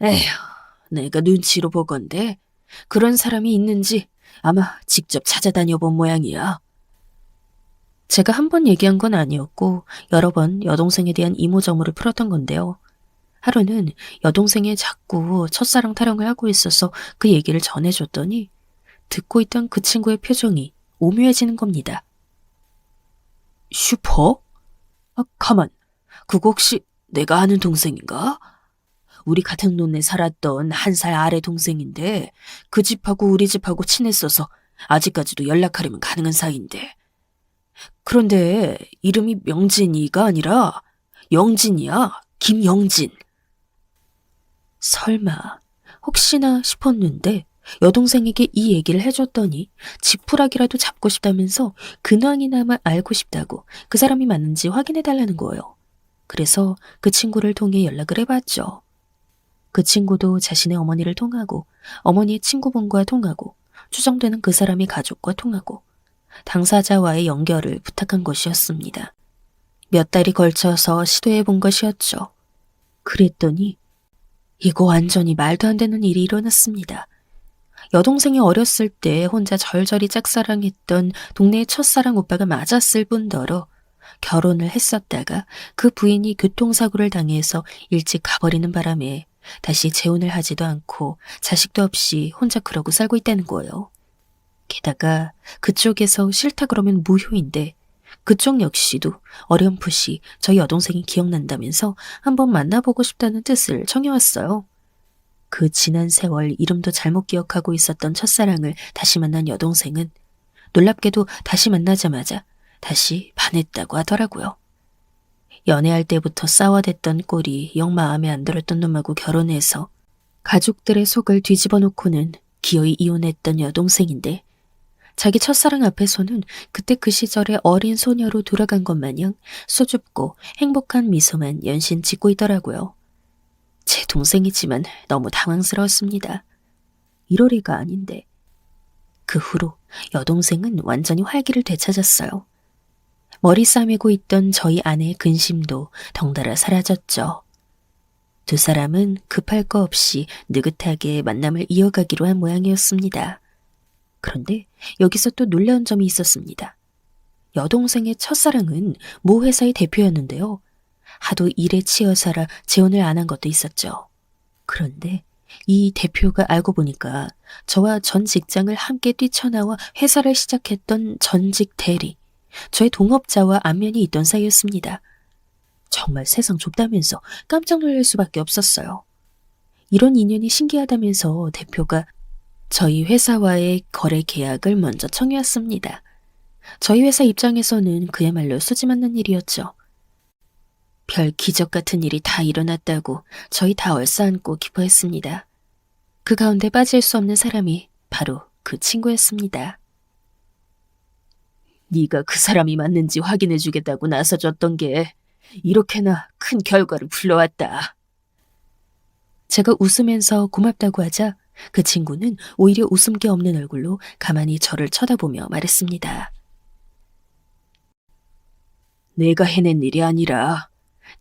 에휴, 내가 눈치로 보건대 그런 사람이 있는지 아마 직접 찾아다녀 본 모양이야. 제가 한 번 얘기한 건 아니었고 여러 번 여동생에 대한 이모저모를 풀었던 건데요. 하루는 여동생이 자꾸 첫사랑 타령을 하고 있어서 그 얘기를 전해줬더니 듣고 있던 그 친구의 표정이 오묘해지는 겁니다. 슈퍼? 가만. 그거 혹시 내가 아는 동생인가? 우리 같은 동네 살았던 한 살 아래 동생인데 그 집하고 우리 집하고 친했어서 아직까지도 연락하려면 가능한 사이인데. 그런데 이름이 명진이가 아니라 영진이야. 김영진. 설마 혹시나 싶었는데 여동생에게 이 얘기를 해줬더니 지푸라기라도 잡고 싶다면서 근황이나마 알고 싶다고 그 사람이 맞는지 확인해달라는 거예요. 그래서 그 친구를 통해 연락을 해봤죠. 그 친구도 자신의 어머니를 통하고 어머니의 친구분과 통하고 추정되는 그 사람의 가족과 통하고 당사자와의 연결을 부탁한 것이었습니다. 몇 달이 걸쳐서 시도해본 것이었죠. 그랬더니 이거 완전히 말도 안 되는 일이 일어났습니다. 여동생이 어렸을 때 혼자 절절히 짝사랑했던 동네의 첫사랑 오빠가 맞았을 뿐더러 결혼을 했었다가 그 부인이 교통사고를 당해서 일찍 가버리는 바람에 다시 재혼을 하지도 않고 자식도 없이 혼자 그러고 살고 있다는 거예요. 게다가 그쪽에서 싫다 그러면 무효인데 그쪽 역시도 어렴풋이 저희 여동생이 기억난다면서 한번 만나보고 싶다는 뜻을 청해왔어요. 그 지난 세월 이름도 잘못 기억하고 있었던 첫사랑을 다시 만난 여동생은 놀랍게도 다시 만나자마자 다시 반했다고 하더라고요. 연애할 때부터 싸워댔던 꼴이 영 마음에 안 들었던 놈하고 결혼해서 가족들의 속을 뒤집어 놓고는 기어이 이혼했던 여동생인데 자기 첫사랑 앞에서는 그때 그 시절의 어린 소녀로 돌아간 것 마냥 수줍고 행복한 미소만 연신 짓고 있더라고요. 제 동생이지만 너무 당황스러웠습니다. 1월이가 아닌데. 그 후로 여동생은 완전히 활기를 되찾았어요. 머리 싸매고 있던 저희 아내의 근심도 덩달아 사라졌죠. 두 사람은 급할 거 없이 느긋하게 만남을 이어가기로 한 모양이었습니다. 그런데 여기서 또 놀라운 점이 있었습니다. 여동생의 첫사랑은 모 회사의 대표였는데요. 하도 일에 치여 살아 재혼을 안 한 것도 있었죠. 그런데 이 대표가 알고 보니까 저와 전 직장을 함께 뛰쳐나와 회사를 시작했던 전직 대리, 저의 동업자와 안면이 있던 사이였습니다. 정말 세상 좁다면서 깜짝 놀랄 수밖에 없었어요. 이런 인연이 신기하다면서 대표가 저희 회사와의 거래 계약을 먼저 청해왔습니다. 저희 회사 입장에서는 그야말로 수지 맞는 일이었죠. 별 기적 같은 일이 다 일어났다고 저희 다 얼싸안고 기뻐했습니다. 그 가운데 빠질 수 없는 사람이 바로 그 친구였습니다. 네가 그 사람이 맞는지 확인해주겠다고 나서줬던 게 이렇게나 큰 결과를 불러왔다. 제가 웃으면서 고맙다고 하자 그 친구는 오히려 웃음기 없는 얼굴로 가만히 저를 쳐다보며 말했습니다. 내가 해낸 일이 아니라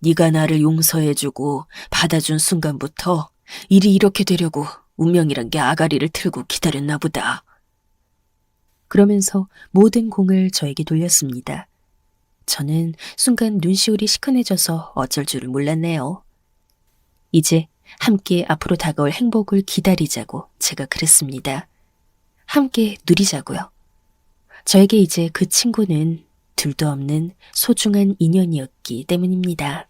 네가 나를 용서해주고 받아준 순간부터 일이 이렇게 되려고 운명이란 게 아가리를 틀고 기다렸나 보다. 그러면서 모든 공을 저에게 돌렸습니다. 저는 순간 눈시울이 시큰해져서 어쩔 줄을 몰랐네요. 이제 함께 앞으로 다가올 행복을 기다리자고 제가 그랬습니다. 함께 누리자고요. 저에게 이제 그 친구는 둘도 없는 소중한 인연이었기 때문입니다.